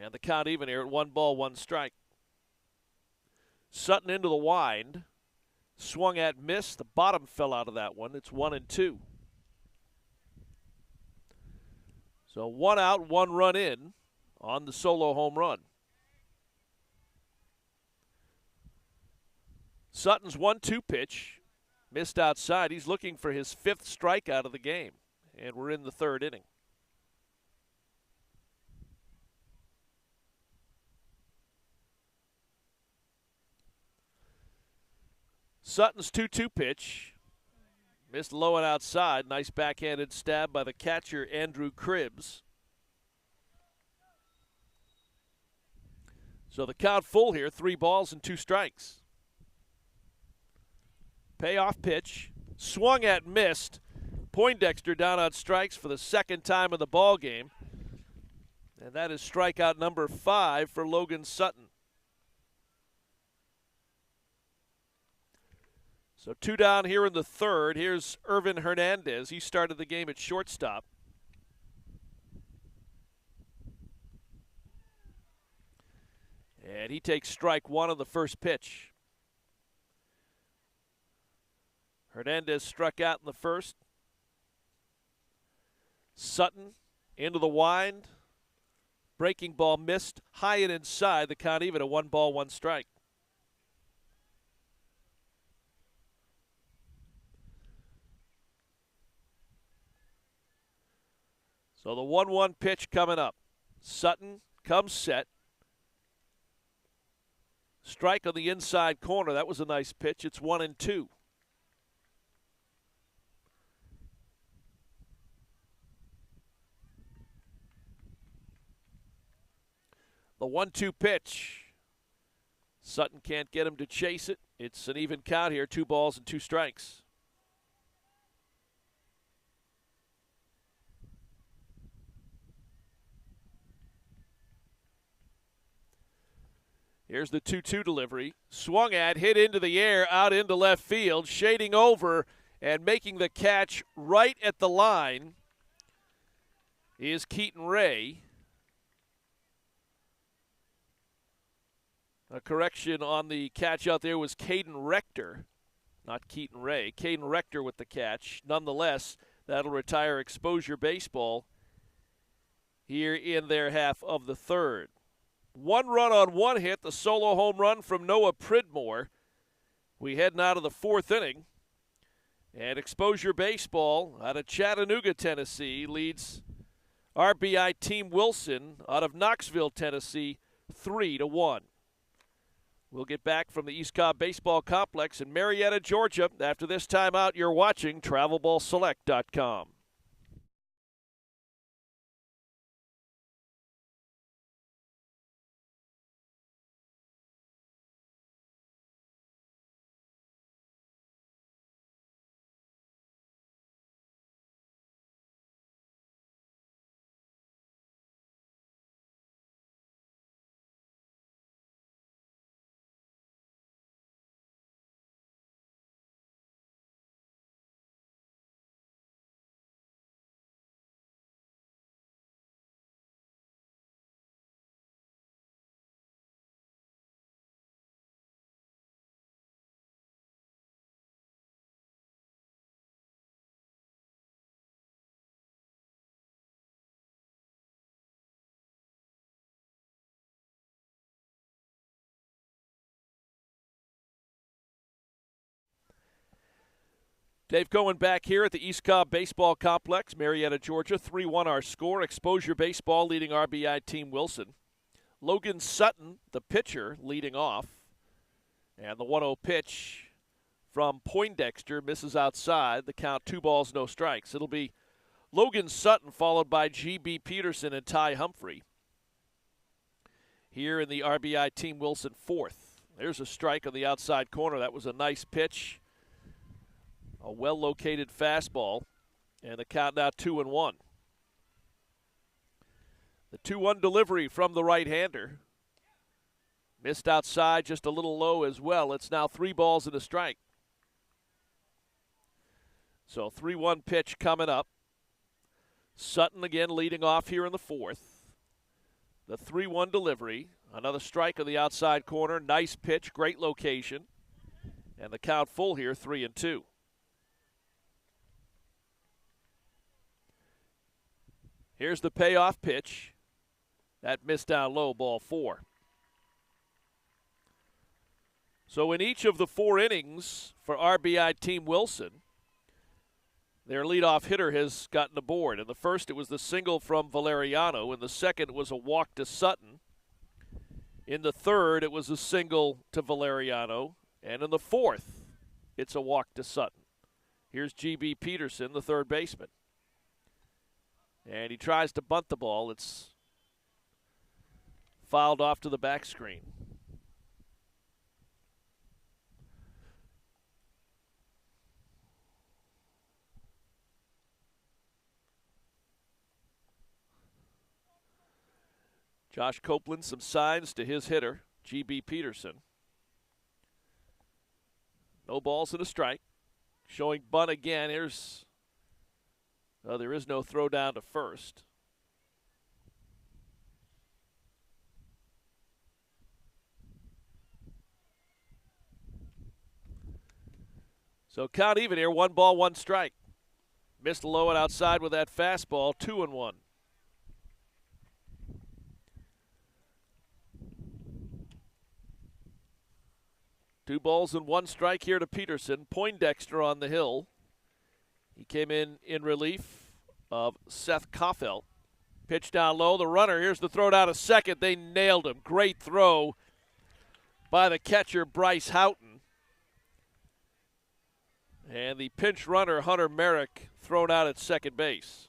And the count even here at 1-1 strike. Sutton into the wind. Swung at, missed. The bottom fell out of that one. It's 1-2. So 1 out, 1 run in on the solo home run. Sutton's 1-2 pitch. Missed outside. He's looking for his 5th strikeout of the game. And we're in the third inning. Sutton's 2-2 pitch. Missed low and outside. Nice backhanded stab by the catcher, Andrew Cribbs. So the count full here, 3 balls and 2 strikes. Payoff pitch. Swung at, missed. Poindexter down on strikes for the second time in the ball game. And that is strikeout number 5 for Logan Sutton. So 2 down here in the third. Here's Irvin Hernandez. He started the game at shortstop. And he takes strike 1 on the first pitch. Hernandez struck out in the first. Sutton into the wind. Breaking ball missed. High and inside. The count even at 1-1 strike. So the 1-1 pitch coming up. Sutton comes set. Strike on the inside corner. That was a nice pitch. It's 1-2. The 1-2 pitch. Sutton can't get him to chase it. It's an even count here. 2 balls and 2 strikes. Here's the 2-2 delivery. Swung at, hit into the air, out into left field, shading over and making the catch right at the line is Keaton Ray. A correction on the catch out there was Caden Rector, not Keaton Ray. Caden Rector with the catch. Nonetheless, that'll retire eXposure Baseball here in their half of the third. 1 run on 1 hit, the solo home run from Noah Pridmore. We heading out of the 4th inning. And eXposure Baseball out of Chattanooga, Tennessee leads RBI Team Wilson out of Knoxville, Tennessee 3-1. We'll get back from the East Cobb Baseball Complex in Marietta, Georgia. After this timeout, you're watching TravelBallSelect.com. Dave Cohen back here at the East Cobb Baseball Complex, Marietta, Georgia. 3-1 our score. eXposure Baseball leading RBI Team Wilson. Logan Sutton, the pitcher, leading off. And the 1-0 pitch from Poindexter misses outside. The count 2 balls, no strikes. It'll be Logan Sutton followed by G.B. Peterson and Ty Humphrey here in the RBI Team Wilson 4th. There's a strike on the outside corner. That was a nice pitch. A well-located fastball, and the count now 2-1. The 2-1 delivery from the right-hander. Missed outside, just a little low as well. It's now 3 balls and a strike. So 3-1 pitch coming up. Sutton again leading off here in the 4th. The 3-1 delivery. Another strike on the outside corner. Nice pitch, great location. And the count full here, 3-2. Here's the payoff pitch. That missed down low, ball 4. So in each of the 4 innings for RBI Team Wilson, their leadoff hitter has gotten aboard. In the first, it was the single from Valeriano. In the second, it was a walk to Sutton. In the third, it was a single to Valeriano. And in the fourth, it's a walk to Sutton. Here's G.B. Peterson, the third baseman. And he tries to bunt the ball. It's fouled off to the back screen. Josh Copeland, some signs to his hitter, G.B. Peterson. No balls and a strike. Showing bunt again. Here's... there is no throw down to first. So count even here, 1 ball, 1 strike. Missed low and outside with that fastball, 2-1. Two balls and 1 strike here to Peterson. Poindexter on the hill. He came in relief of Seth Koffel. Pitch down low. The runner, here's the throw down to second. They nailed him. Great throw by the catcher, Bryce Houghton. And the pinch runner, Hunter Merrick, thrown out at second base.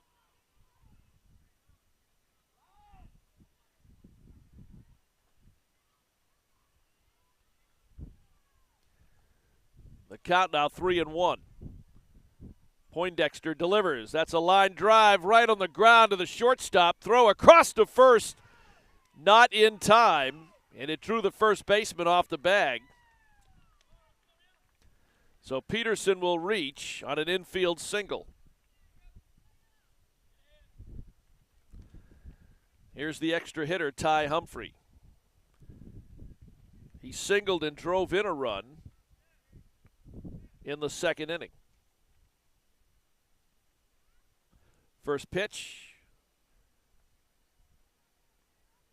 The count now 3-1. Poindexter delivers. That's a line drive right on the ground to the shortstop. Throw across to first. Not in time. And it drew the first baseman off the bag. So Peterson will reach on an infield single. Here's the extra hitter, Ty Humphrey. He singled and drove in a run in the second inning. First pitch,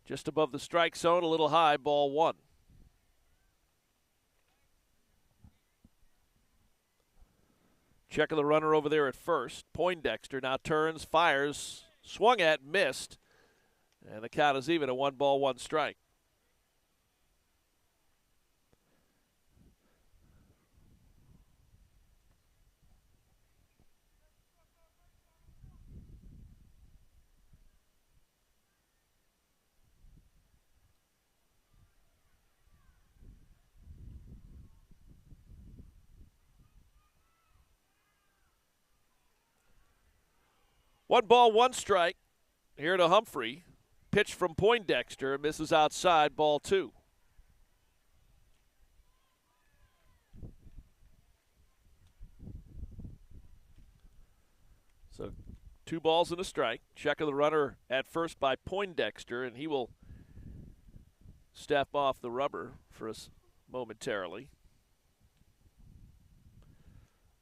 just above the strike zone, a little high, ball 1. Check of the runner over there at first. Poindexter now turns, fires, swung at, missed, and the count is even at 1 ball, 1 strike. One ball, 1 strike here to Humphrey. Pitch from Poindexter, misses outside, ball 2. So 2 balls and a strike. Check of the runner at first by Poindexter, and he will step off the rubber for us momentarily.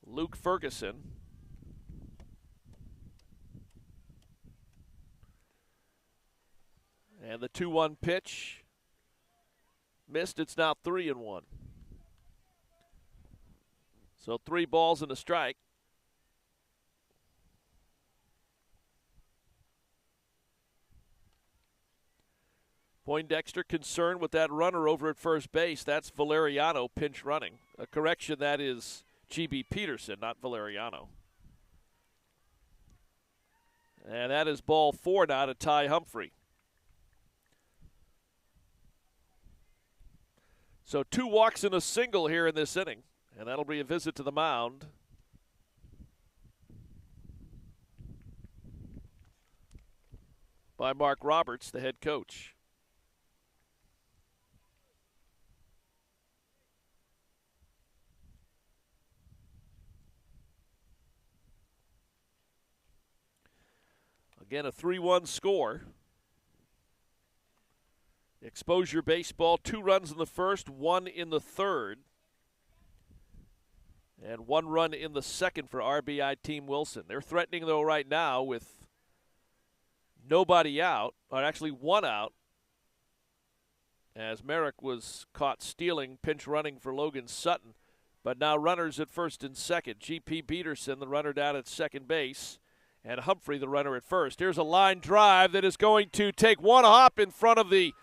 Luke Ferguson. And the 2-1 pitch missed. It's now 3-1. So 3 balls and a strike. Poindexter concerned with that runner over at first base. That's Valeriano pinch running. A correction, that is G.B. Peterson, not Valeriano. And that is ball 4 now to Ty Humphrey. So 2 walks and a single here in this inning, and that'll be a visit to the mound. By Mark Roberts, the head coach. Again, a 3-1 score. eXposure baseball, 2 runs in the first, 1 in the third. And 1 run in the second for RBI Team Wilson. They're threatening, though, right now with nobody out, or actually 1 out, as Merrick was caught stealing, pinch running for Logan Sutton. But now runners at first and second. G.P. Peterson, the runner down at second base, and Humphrey, the runner at first. Here's a line drive that is going to take 1 hop in front of the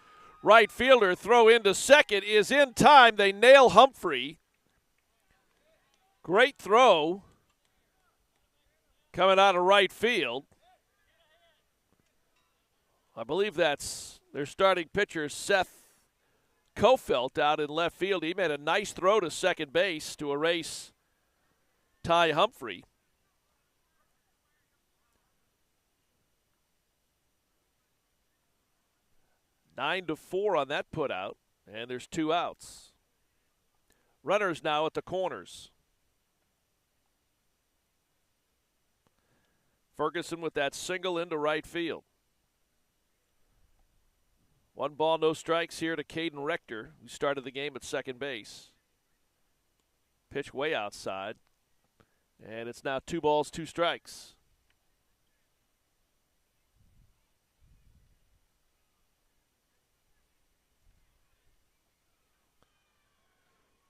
right fielder. Throw into second is in time. They nail Humphrey. Great throw coming out of right field. I believe that's their starting pitcher, Seth Kofelt, out in left field. He made a nice throw to second base to erase Ty Humphrey. Nine to 4 on that put out, and there's 2 outs. Runners now at the corners. Ferguson with that single into right field. 1 ball, no strikes here to Caden Rector, who started the game at second base. Pitch way outside, and it's now 2 balls, 2 strikes.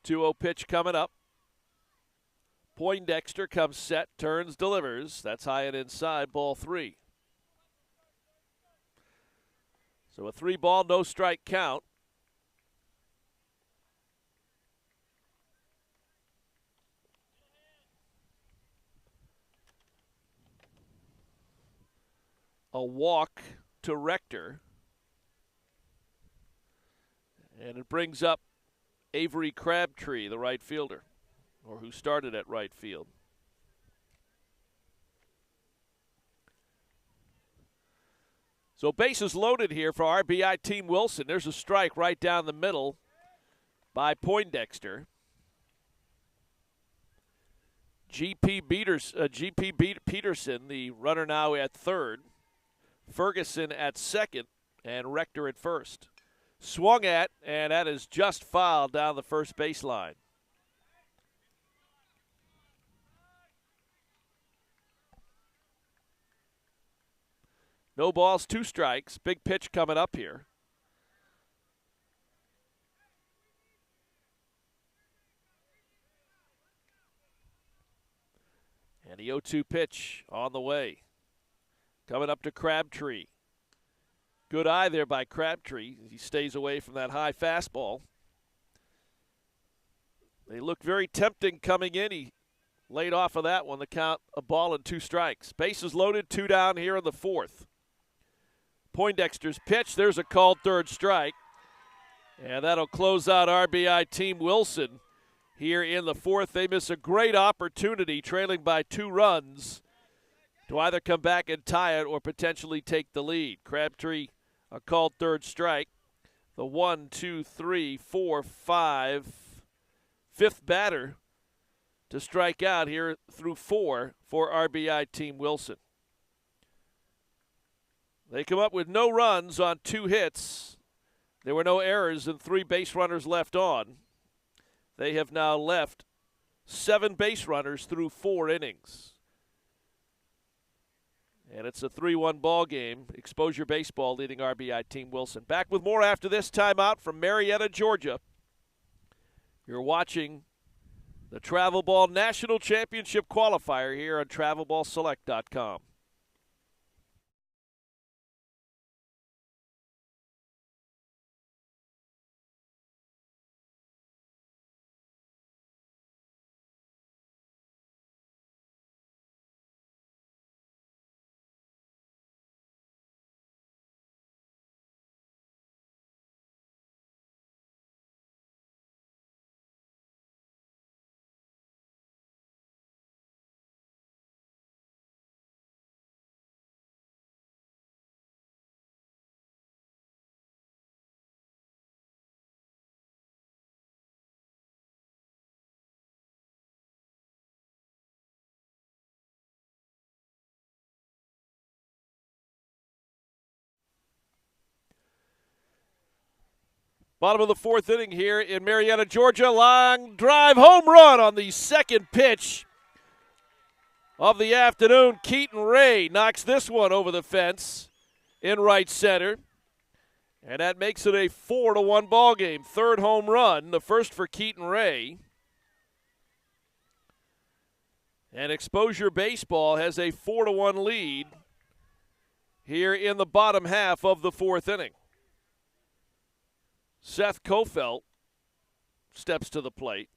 2-0 pitch coming up. Poindexter comes set, turns, delivers. That's high and inside, ball 3. So a 3-ball, no strike count. A walk to Rector. And it brings up Avery Crabtree, the right fielder, or who started at right field. So bases loaded here for RBI Team Wilson. There's a strike right down the middle by Poindexter. G.P. Peterson, the runner now at third. Ferguson at second, and Rector at first. Swung at, and that is just fouled down the first baseline. No balls, 2 strikes. Big pitch coming up here. And the 0-2 pitch on the way. Coming up to Crabtree. Good eye there by Crabtree. He stays away from that high fastball. They looked very tempting coming in. He laid off of that one. The count, a ball and 2 strikes. Bases loaded, 2 down here in the 4th. Poindexter's pitch. There's a called third strike. And that'll close out RBI Team Wilson here in the 4th. They miss a great opportunity, trailing by 2 runs, to either come back and tie it or potentially take the lead. Crabtree, a called third strike. The 1, 2, 3, 4, 5, 5th batter to strike out here through 4 for RBI Team Wilson. They come up with no runs on 2 hits. There were no errors and 3 base runners left on. They have now left 7 base runners through 4 innings. And it's a 3-1 ball game. eXposure Baseball leading RBI Team Wilson. Back with more after this timeout from Marietta, Georgia. You're watching the Travel Ball National Championship Qualifier here on TravelBallSelect.com. Bottom of the fourth inning here in Marietta, Georgia. Long drive home run on the second pitch of the afternoon. Keaton Ray knocks this one over the fence in right center. And that makes it a 4-1 ball game. Third home run, the first for Keaton Ray. And eXposure Baseball has a 4-1 lead here in the bottom half of the fourth inning. Seth Kofelt steps to the plate.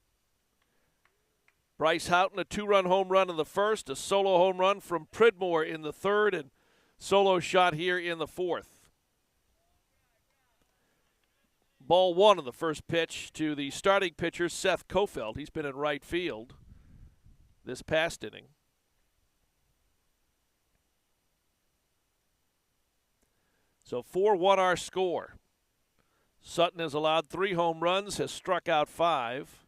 Bryce Houghton, a 2-run home run in the first, a solo home run from Pridmore in the third, and solo shot here in the fourth. Ball one of the first pitch to the starting pitcher, Seth Kofelt. He's been in right field this past inning. So 4-1 our score. Sutton has allowed 3 home runs, has struck out 5.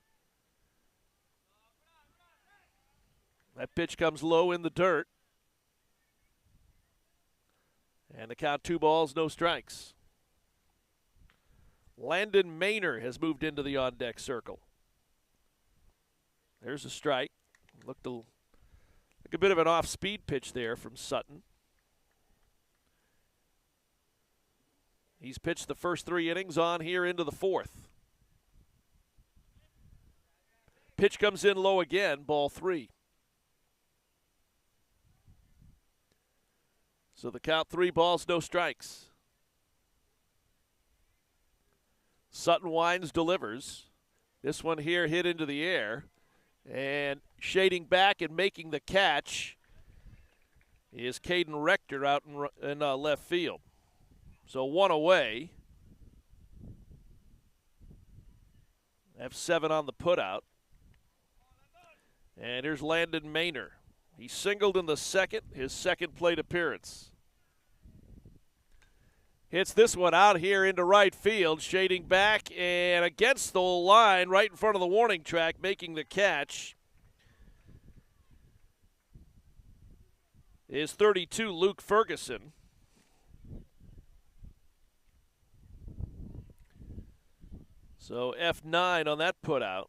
That pitch comes low in the dirt. And the count 2 balls, no strikes. Landon Maynor has moved into the on-deck circle. There's a strike. Looked like a bit of an off-speed pitch there from Sutton. He's pitched the first 3 innings on here into the fourth. Pitch comes in low again, ball 3. So the count 3 balls, no strikes. Sutton winds, delivers. This one here hit into the air. And shading back and making the catch is Caden Rector out in left field. So 1 away. Have 7 on the putout. And here's Landon Maynor. He singled in the second, his second plate appearance. Hits this one out here into right field, shading back and against the line right in front of the warning track, making the catch is 32, Luke Ferguson. So F9 on that putout.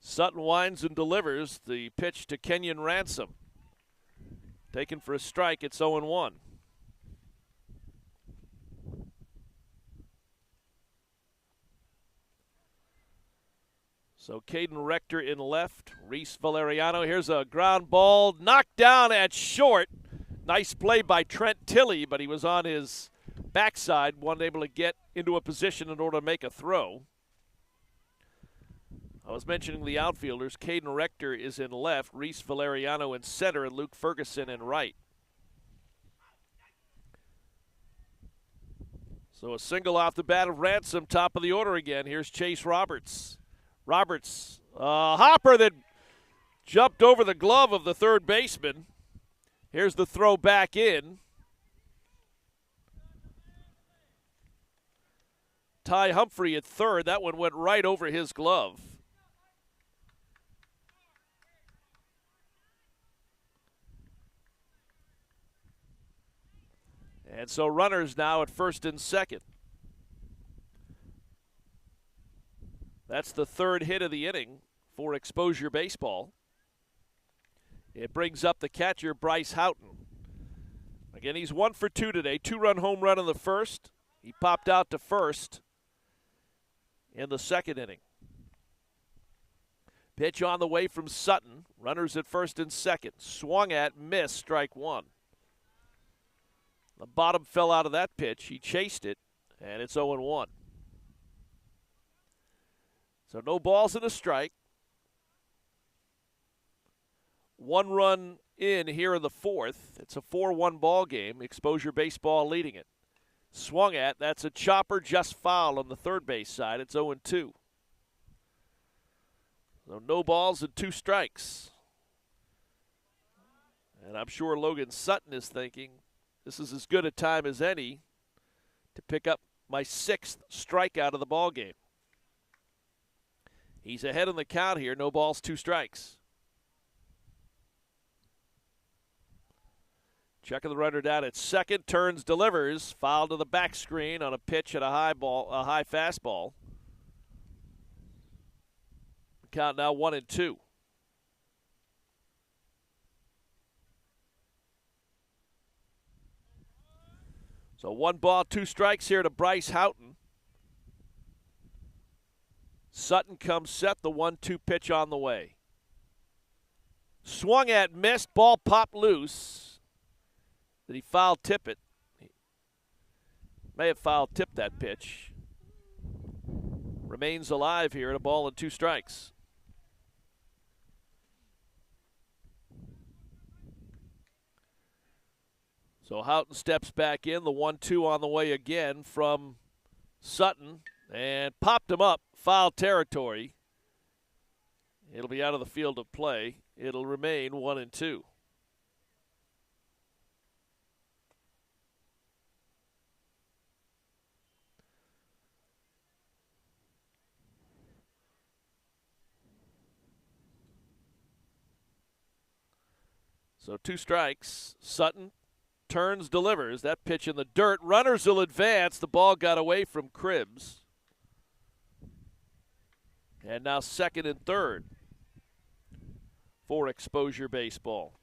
Sutton winds and delivers the pitch to Kenyon Ransom. Taken for a strike, it's 0-1. So Caden Rector in left, Reese Valeriano. Here's a ground ball knocked down at short. Nice play by Trent Tilley, but he was on his backside, wasn't able to get into a position in order to make a throw. I was mentioning the outfielders. Caden Rector is in left, Reese Valeriano in center, and Luke Ferguson in right. So a single off the bat of Ransom, top of the order again. Here's Chase Roberts. Roberts, hopper that jumped over the glove of the third baseman. Here's the throw back in. Ty Humphrey at third. That one went right over his glove. And so runners now at first and second. That's the third hit of the inning for eXposure Baseball. It brings up the catcher, Bryce Houghton. Again, he's 1 for 2 today. 2-run home run in the first. He popped out to first in the second inning. Pitch on the way from Sutton. Runners at first and second. Swung at, missed, strike 1. The bottom fell out of that pitch. He chased it, and it's 0-1. So no balls and a strike. 1 run in here in the fourth. It's a 4-1 ball game. eXposure Baseball leading it. Swung at. That's a chopper just foul on the third base side. It's 0-2. So no balls and 2 strikes. And I'm sure Logan Sutton is thinking, this is as good a time as any to pick up my 6th strikeout of the ball game. He's ahead in the count here. No balls, 2 strikes. Checking the runner down at second, turns, delivers, foul to the back screen on a pitch at a high fastball. Count now 1-2. So 1 ball, 2 strikes here to Bryce Houghton. Sutton comes set, the 1-2 pitch on the way. Swung at, missed, ball popped loose. Did he foul tip it? He may have foul tipped that pitch. Remains alive here at a ball and 2 strikes. So Houghton steps back in, the 1-2 on the way again from Sutton, and popped him up, foul territory. It'll be out of the field of play. It'll remain 1-2. So 2 strikes. Sutton turns, delivers. That pitch in the dirt. Runners will advance. The ball got away from Cribbs. And now second and third for eXposure Baseball.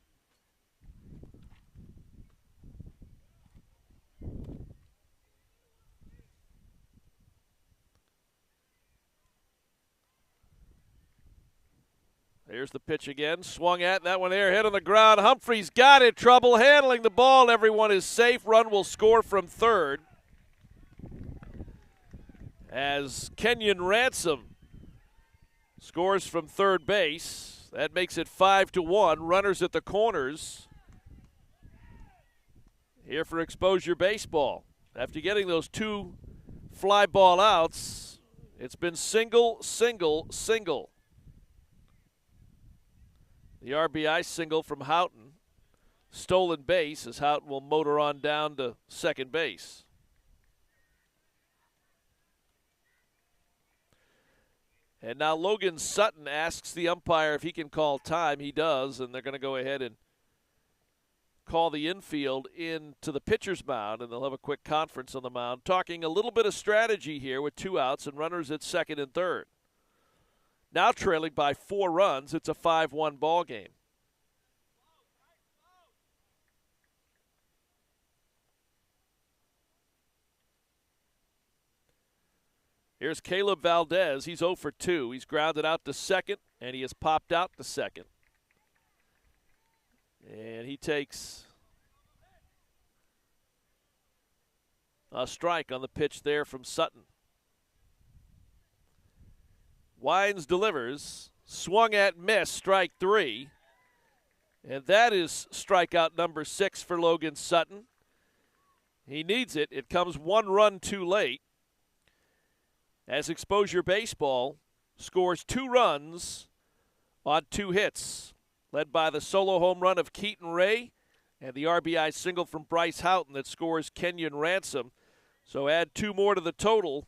Here's the pitch again. Swung at, that one there, hit on the ground. Humphrey's got it. Trouble handling the ball. Everyone is safe. Run will score from third as Kenyon Ransom scores from third base. That makes it 5-1. Runners at the corners here for eXposure Baseball. After getting those 2 fly ball outs, it's been single, single, single. The RBI single from Houghton. Stolen base as Houghton will motor on down to second base. And now Logan Sutton asks the umpire if he can call time. He does, and they're going to go ahead and call the infield into the pitcher's mound, and they'll have a quick conference on the mound, talking a little bit of strategy here with 2 outs and runners at second and third. Now trailing by 4 runs, it's a 5-1 ball game. Here's Caleb Valdez. He's 0 for 2. He's grounded out to second, and he has popped out to second. And he takes a strike on the pitch there from Sutton. Wines delivers, swung at, missed, strike 3. And that is strikeout number 6 for Logan Sutton. He needs it. It comes 1 run too late as eXposure Baseball scores 2 runs on 2 hits, led by the solo home run of Keaton Ray and the RBI single from Bryce Houghton that scores Kenyon Ransom. So add 2 more to the total.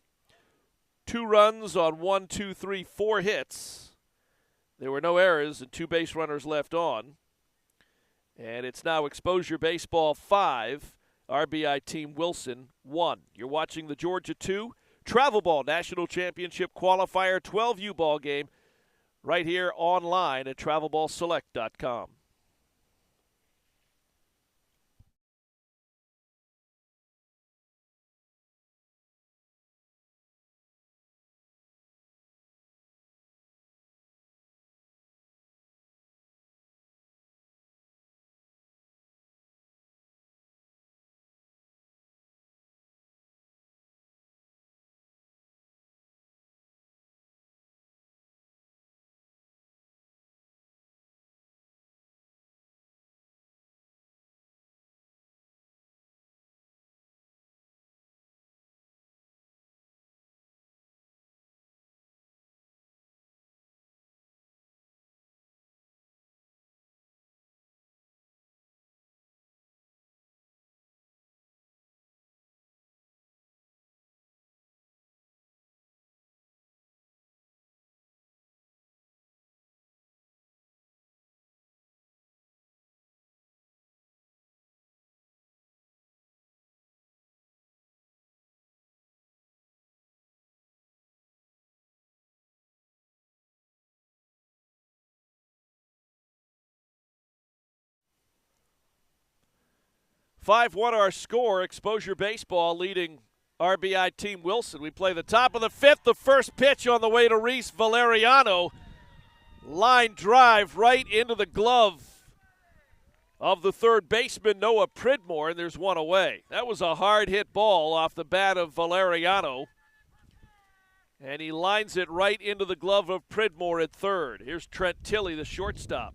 2 runs on 1, 2, 3, 4 hits. There were no errors and 2 base runners left on. And it's now eXposure Baseball 5, RBI Team Wilson 1. You're watching the Georgia 2 Travel Ball National Championship Qualifier 12U ball game right here online at travelballselect.com. 5-1 our score. Exposure Baseball leading RBI Team Wilson. We play the top of the fifth. The first pitch on the way to Reese Valeriano. Line drive right into the glove of the third baseman, Noah Pridmore, and there's one away. That was a hard hit ball off the bat of Valeriano. And he lines it right into the glove of Pridmore at third. Here's Trent Tilley, the shortstop.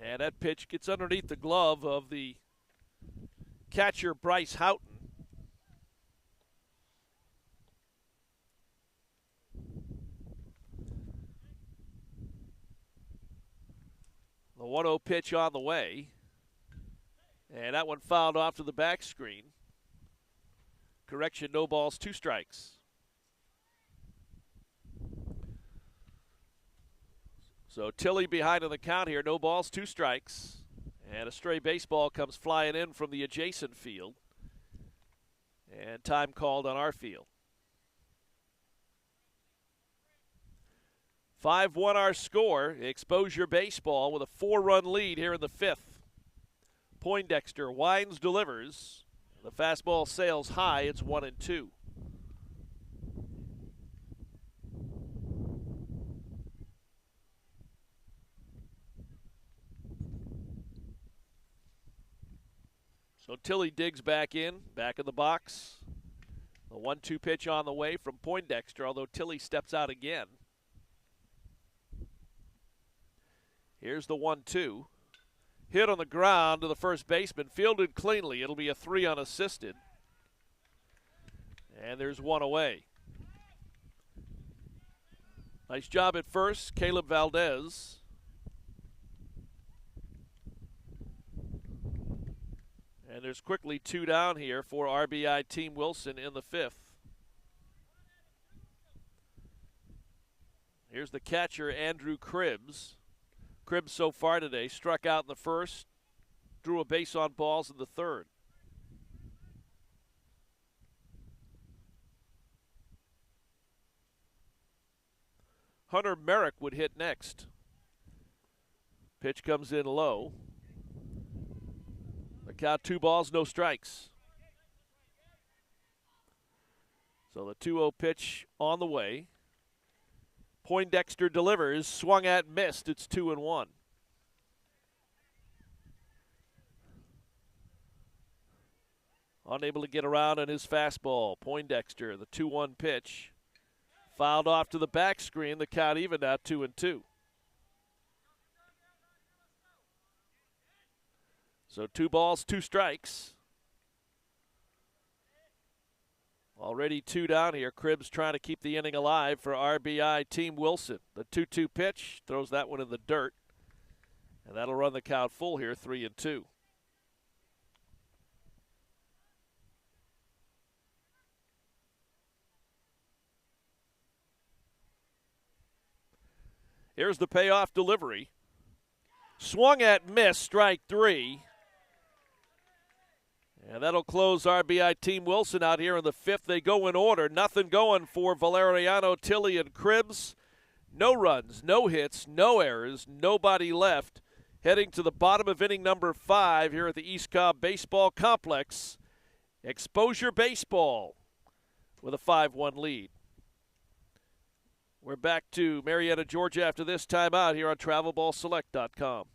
And that pitch gets underneath the glove of the catcher, Bryce Houghton. The 1-0 pitch on the way. And that one fouled off to the back screen. Correction, no balls, 2 strikes. So Tilley behind on the count here. No balls, 2 strikes. And a stray baseball comes flying in from the adjacent field. And time called on our field. 5-1 our score. Exposure Baseball with a 4-run lead here in the 5th. Poindexter winds, delivers. The fastball sails high. It's 1-2. So Tilley digs back in the box. The 1-2 pitch on the way from Poindexter, although Tilley steps out again. Here's the 1-2. Hit on the ground to the first baseman, fielded cleanly. It'll be a 3 unassisted. And there's one away. Nice job at first, Caleb Valdez. And there's quickly 2 down here for RBI Team Wilson in the 5th. Here's the catcher, Andrew Cribbs. Cribbs so far today struck out in the first, drew a base on balls in the third. Hunter Merrick would hit next. Pitch comes in low. The count 2 balls, no strikes. So the 2-0 pitch on the way. Poindexter delivers, swung at, missed. It's 2-1. Unable to get around on his fastball. Poindexter, the 2-1 pitch. Fouled off to the back screen. The count even now 2-2. So 2 balls, 2 strikes. Already 2 down here. Cribbs trying to keep the inning alive for RBI Team Wilson. The 2-2 pitch throws that one in the dirt. And that'll run the count full here, 3-2. Here's the payoff delivery. Swung at, missed, strike 3. And that'll close RBI Team Wilson out here in the 5th. They go in order. Nothing going for Valeriano, Tilley, and Cribbs. No runs, no hits, no errors, nobody left. Heading to the bottom of inning number 5 here at the East Cobb Baseball Complex. Exposure Baseball with a 5-1 lead. We're back to Marietta, Georgia after this timeout here on TravelBallSelect.com.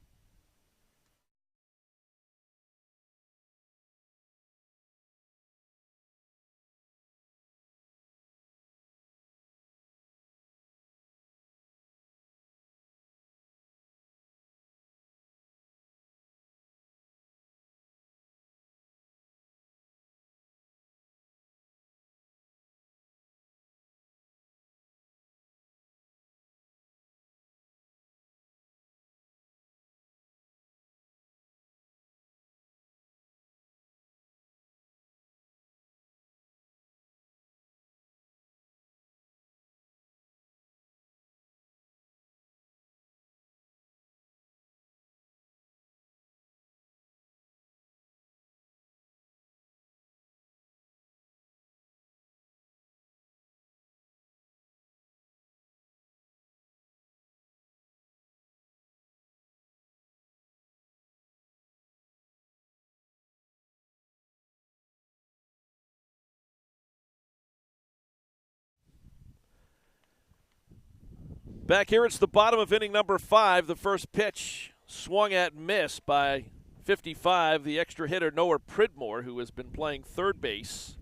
Back here, it's the bottom of inning number 5. The first pitch swung at and missed by 55, the extra hitter Noah Pridmore, who has been playing third base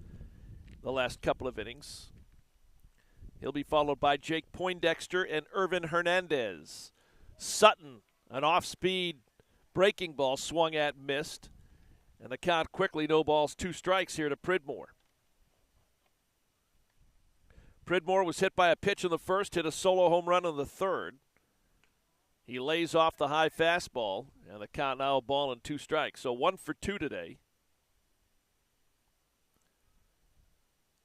the last couple of innings. He'll be followed by Jake Poindexter and Irvin Hernandez. Sutton, an off-speed breaking ball swung at and missed. And the count quickly, no balls, 2 strikes here to Pridmore. Pridmore was hit by a pitch in the first, hit a solo home run in the third. He lays off the high fastball, and the count now a ball and 2 strikes. So 1 for 2 today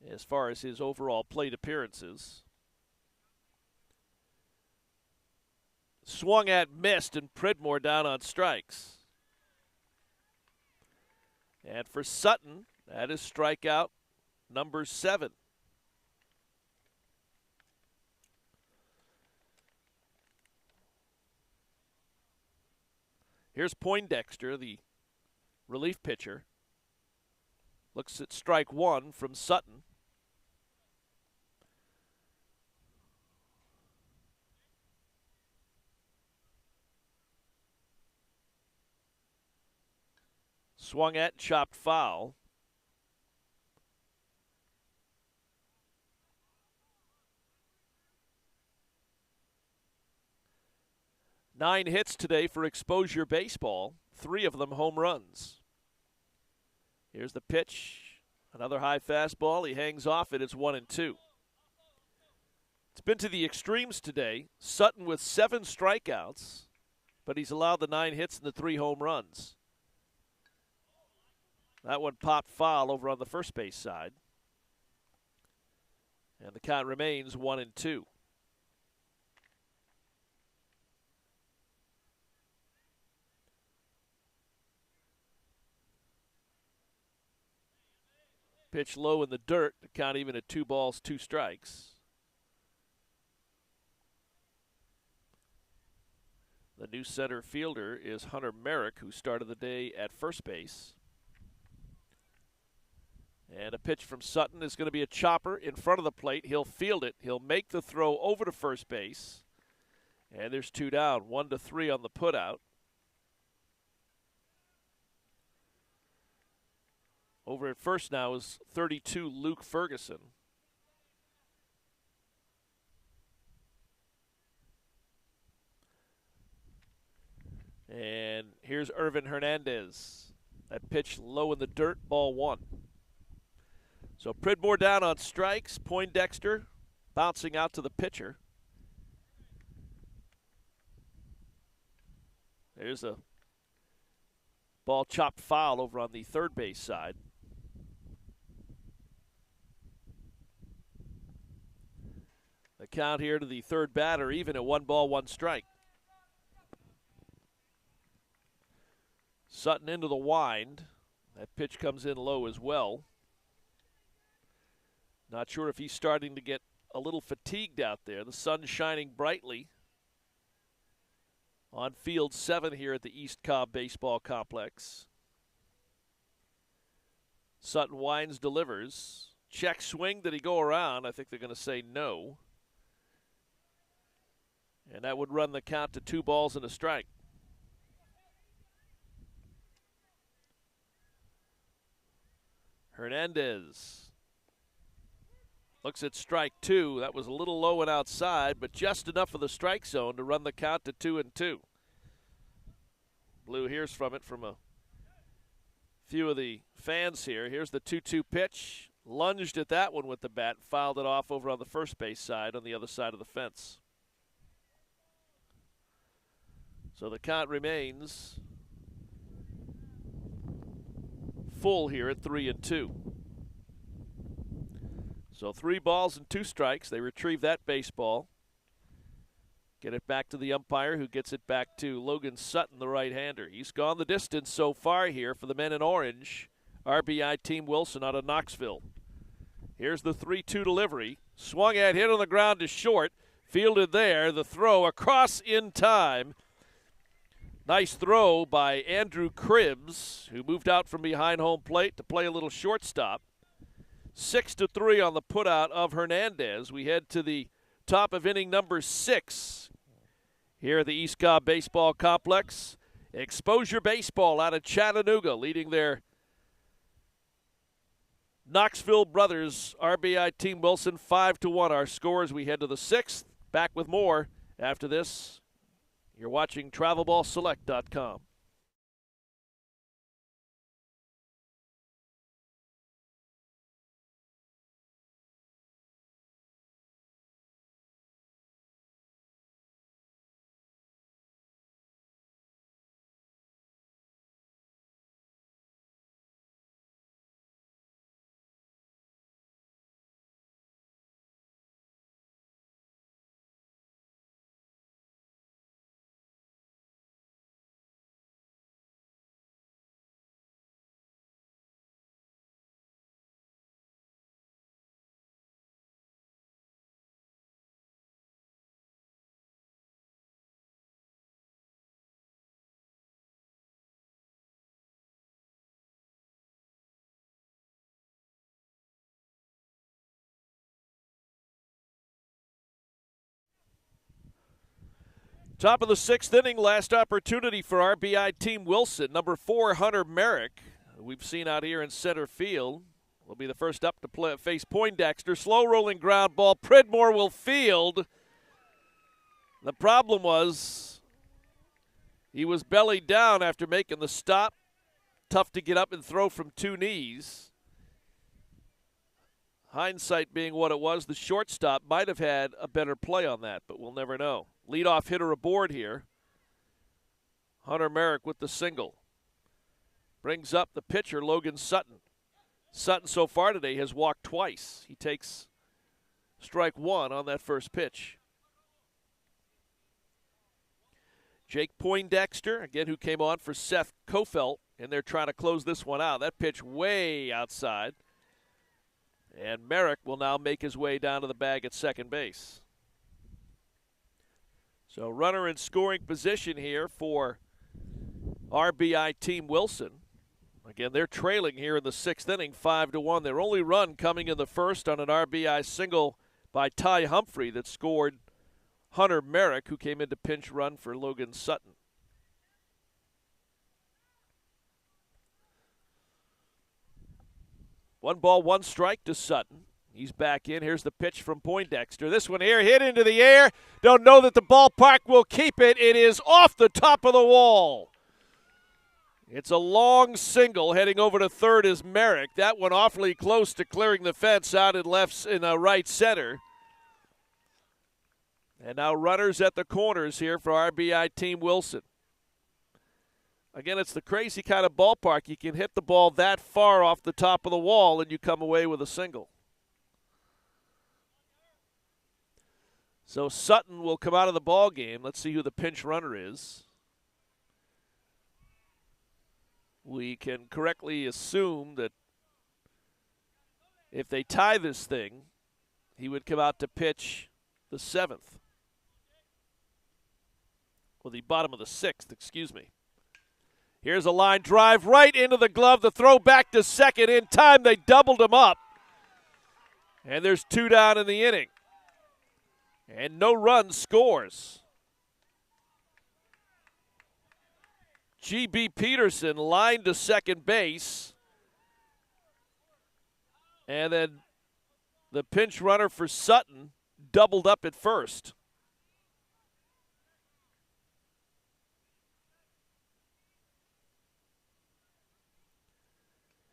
as far as his overall plate appearances. Swung at, missed, and Pridmore down on strikes. And for Sutton, that is strikeout number 7. Here's Poindexter, the relief pitcher. Looks at strike 1 from Sutton. Swung at, chopped foul. Nine hits today for eXposure Baseball, 3 of them home runs. Here's the pitch, another high fastball. He hangs off it. It's 1-2. It's been to the extremes today. Sutton with 7 strikeouts, but he's allowed the 9 hits and the 3 home runs. That one popped foul over on the first base side. And the count remains 1-2. Pitch low in the dirt, the count even at 2 balls, 2 strikes. The new center fielder is Hunter Merrick, who started the day at first base. And a pitch from Sutton is going to be a chopper in front of the plate. He'll field it. He'll make the throw over to first base. And there's 2 down, 1-3 on the putout. Over at first now is 32, Luke Ferguson. And here's Irvin Hernandez. That pitch low in the dirt, ball 1. So Pridmore down on strikes. Poindexter bouncing out to the pitcher. There's a ball chopped foul over on the third base side. The count here to the third batter, even at 1 ball, 1 strike. Sutton into the wind. That pitch comes in low as well. Not sure if he's starting to get a little fatigued out there. The sun's shining brightly on field 7 here at the East Cobb Baseball Complex. Sutton winds, delivers. Check swing. Did he go around? I think they're going to say no. And that would run the count to 2 balls and a strike. Hernandez looks at strike 2. That was a little low and outside, but just enough of the strike zone to run the count to 2-2. Blue hears from it from a few of the fans here. Here's the 2-2 pitch. Lunged at that one with the bat, fouled it off over on the first base side on the other side of the fence. So the count remains full here at 3-2. So 3 balls and 2 strikes. They retrieve that baseball. Get it back to the umpire, who gets it back to Logan Sutton, the right-hander. He's gone the distance so far here for the men in orange. RBI Team Wilson out of Knoxville. Here's the 3-2 delivery. Swung at, hit on the ground to short. Fielded there. The throw across in time. Nice throw by Andrew Cribbs, who moved out from behind home plate to play a little shortstop. 6-3 on the putout of Hernandez. We head to the top of inning number 6 here at the East Cobb Baseball Complex. eXposure Baseball out of Chattanooga leading their Knoxville brothers, RBI Team Wilson, 5-1 our score as we head to the 6th. Back with more after this. You're watching TravelBallSelect.com. Top of the 6th inning, last opportunity for RBI Team Wilson. Number 4, Hunter Merrick, who we've seen out here in center field, will be the first up to face Poindexter. Slow rolling ground ball. Pridmore will field. The problem was he was bellied down after making the stop. Tough to get up and throw from 2 knees. Hindsight being what it was, the shortstop might have had a better play on that, but we'll never know. Leadoff hitter aboard here. Hunter Merrick with the single. Brings up the pitcher, Logan Sutton. Sutton so far today has walked twice. He takes strike 1 on that first pitch. Jake Poindexter, again, who came on for Seth Kofelt, and they're trying to close this one out. That pitch way outside. And Merrick will now make his way down to the bag at second base. So runner in scoring position here for RBI Team Wilson. Again, they're trailing here in the 6th inning, 5-1. Their only run coming in the first on an RBI single by Ty Humphrey that scored Hunter Merrick, who came in to pinch run for Logan Sutton. One ball, one strike to Sutton. He's back in. Here's the pitch from Poindexter. This one here hit into the air. Don't know that the ballpark will keep it. It is off the top of the wall. It's a long single. Heading over to third is Merrick. That one awfully close to clearing the fence out in right center. And now runners at the corners here for RBI Team Wilson. Again, it's the crazy kind of ballpark. You can hit the ball that far off the top of the wall and you come away with a single. So Sutton will come out of the ball game. Let's see who the pinch runner is. We can correctly assume that if they tie this thing, he would come out to pitch the 7th. Well, the bottom of the 6th, excuse me. Here's a line drive right into the glove. The throw back to second. In time, they doubled him up. And there's 2 down in the inning. And no run scores. G.B. Peterson lined to second base. And then the pinch runner for Sutton doubled up at first.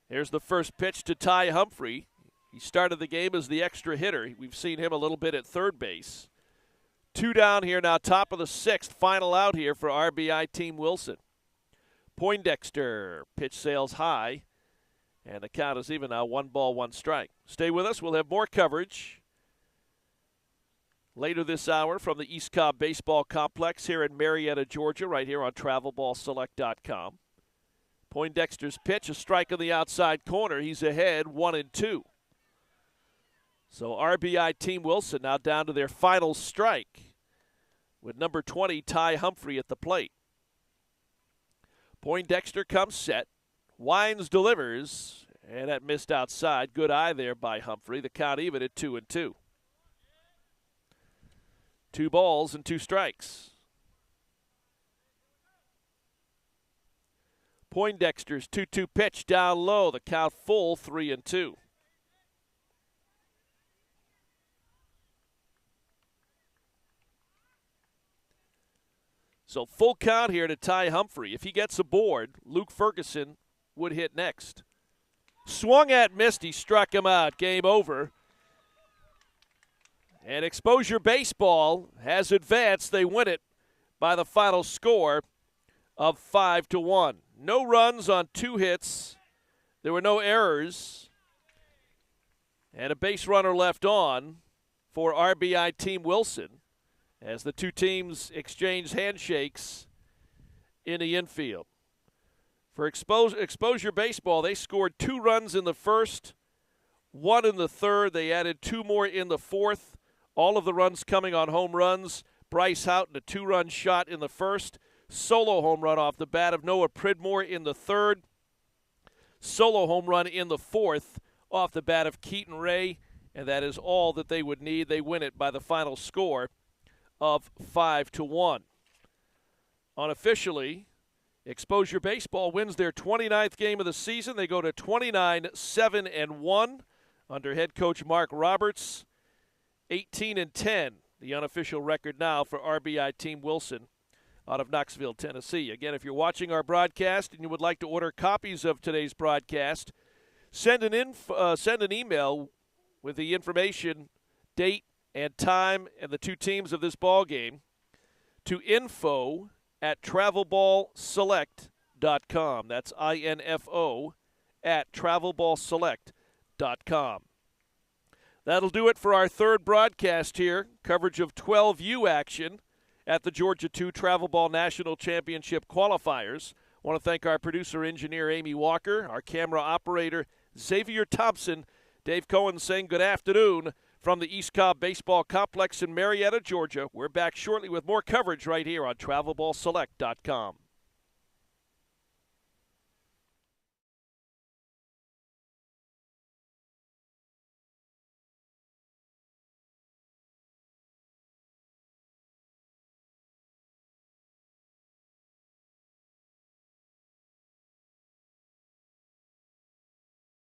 Here's the first pitch to Ty Humphrey. He started the game as the extra hitter. We've seen him a little bit at third base. 2 down here now, top of the 6th. Final out here for RBI Team Wilson. Poindexter, pitch sails high. And the count is even now, 1 ball, 1 strike. Stay with us. We'll have more coverage later this hour from the East Cobb Baseball Complex here in Marietta, Georgia, right here on TravelBallSelect.com. Poindexter's pitch, a strike on the outside corner. He's ahead 1-2. So RBI Team Wilson now down to their final strike with number 20, Ty Humphrey, at the plate. Poindexter comes set. Wines delivers, and that missed outside. Good eye there by Humphrey. The count even at 2-2. 2 balls and 2 strikes. Poindexter's 2-2 pitch down low. The count full, 3-2. So full count here to Ty Humphrey. If he gets aboard, Luke Ferguson would hit next. Swung at, missed. He struck him out. Game over. And Exposure Baseball has advanced. They win it by the final score of 5-1. No runs on 2 hits. There were no errors. And a base runner left on for RBI Team Wilson as the 2 teams exchange handshakes in the infield. For Exposure Baseball, they scored 2 runs in the first, 1 in the third. They added 2 more in the fourth. All of the runs coming on home runs. Bryce Houghton, a 2-run shot in the first. Solo home run off the bat of Noah Pridmore in the third. Solo home run in the fourth off the bat of Keaton Ray. And that is all that they would need. They win it by the final score of 5-1. Unofficially, Exposure Baseball wins their 29th game of the season. They go to 29-7-1 under head coach Mark Roberts. 18-10, the unofficial record now for RBI Team Wilson out of Knoxville, Tennessee. Again, if you're watching our broadcast and you would like to order copies of today's broadcast, send an email with the information, date, and time, and the 2 teams of this ball game to info@travelballselect.com. That's info@travelballselect.com. That'll do it for our 3rd broadcast here. Coverage of 12U action at the Georgia 2 Travel Ball National Championship qualifiers. I want to thank our producer-engineer, Amy Walker, our camera operator, Xavier Thompson. Dave Cohen saying good afternoon from the East Cobb Baseball Complex in Marietta, Georgia. We're back shortly with more coverage right here on TravelBallSelect.com.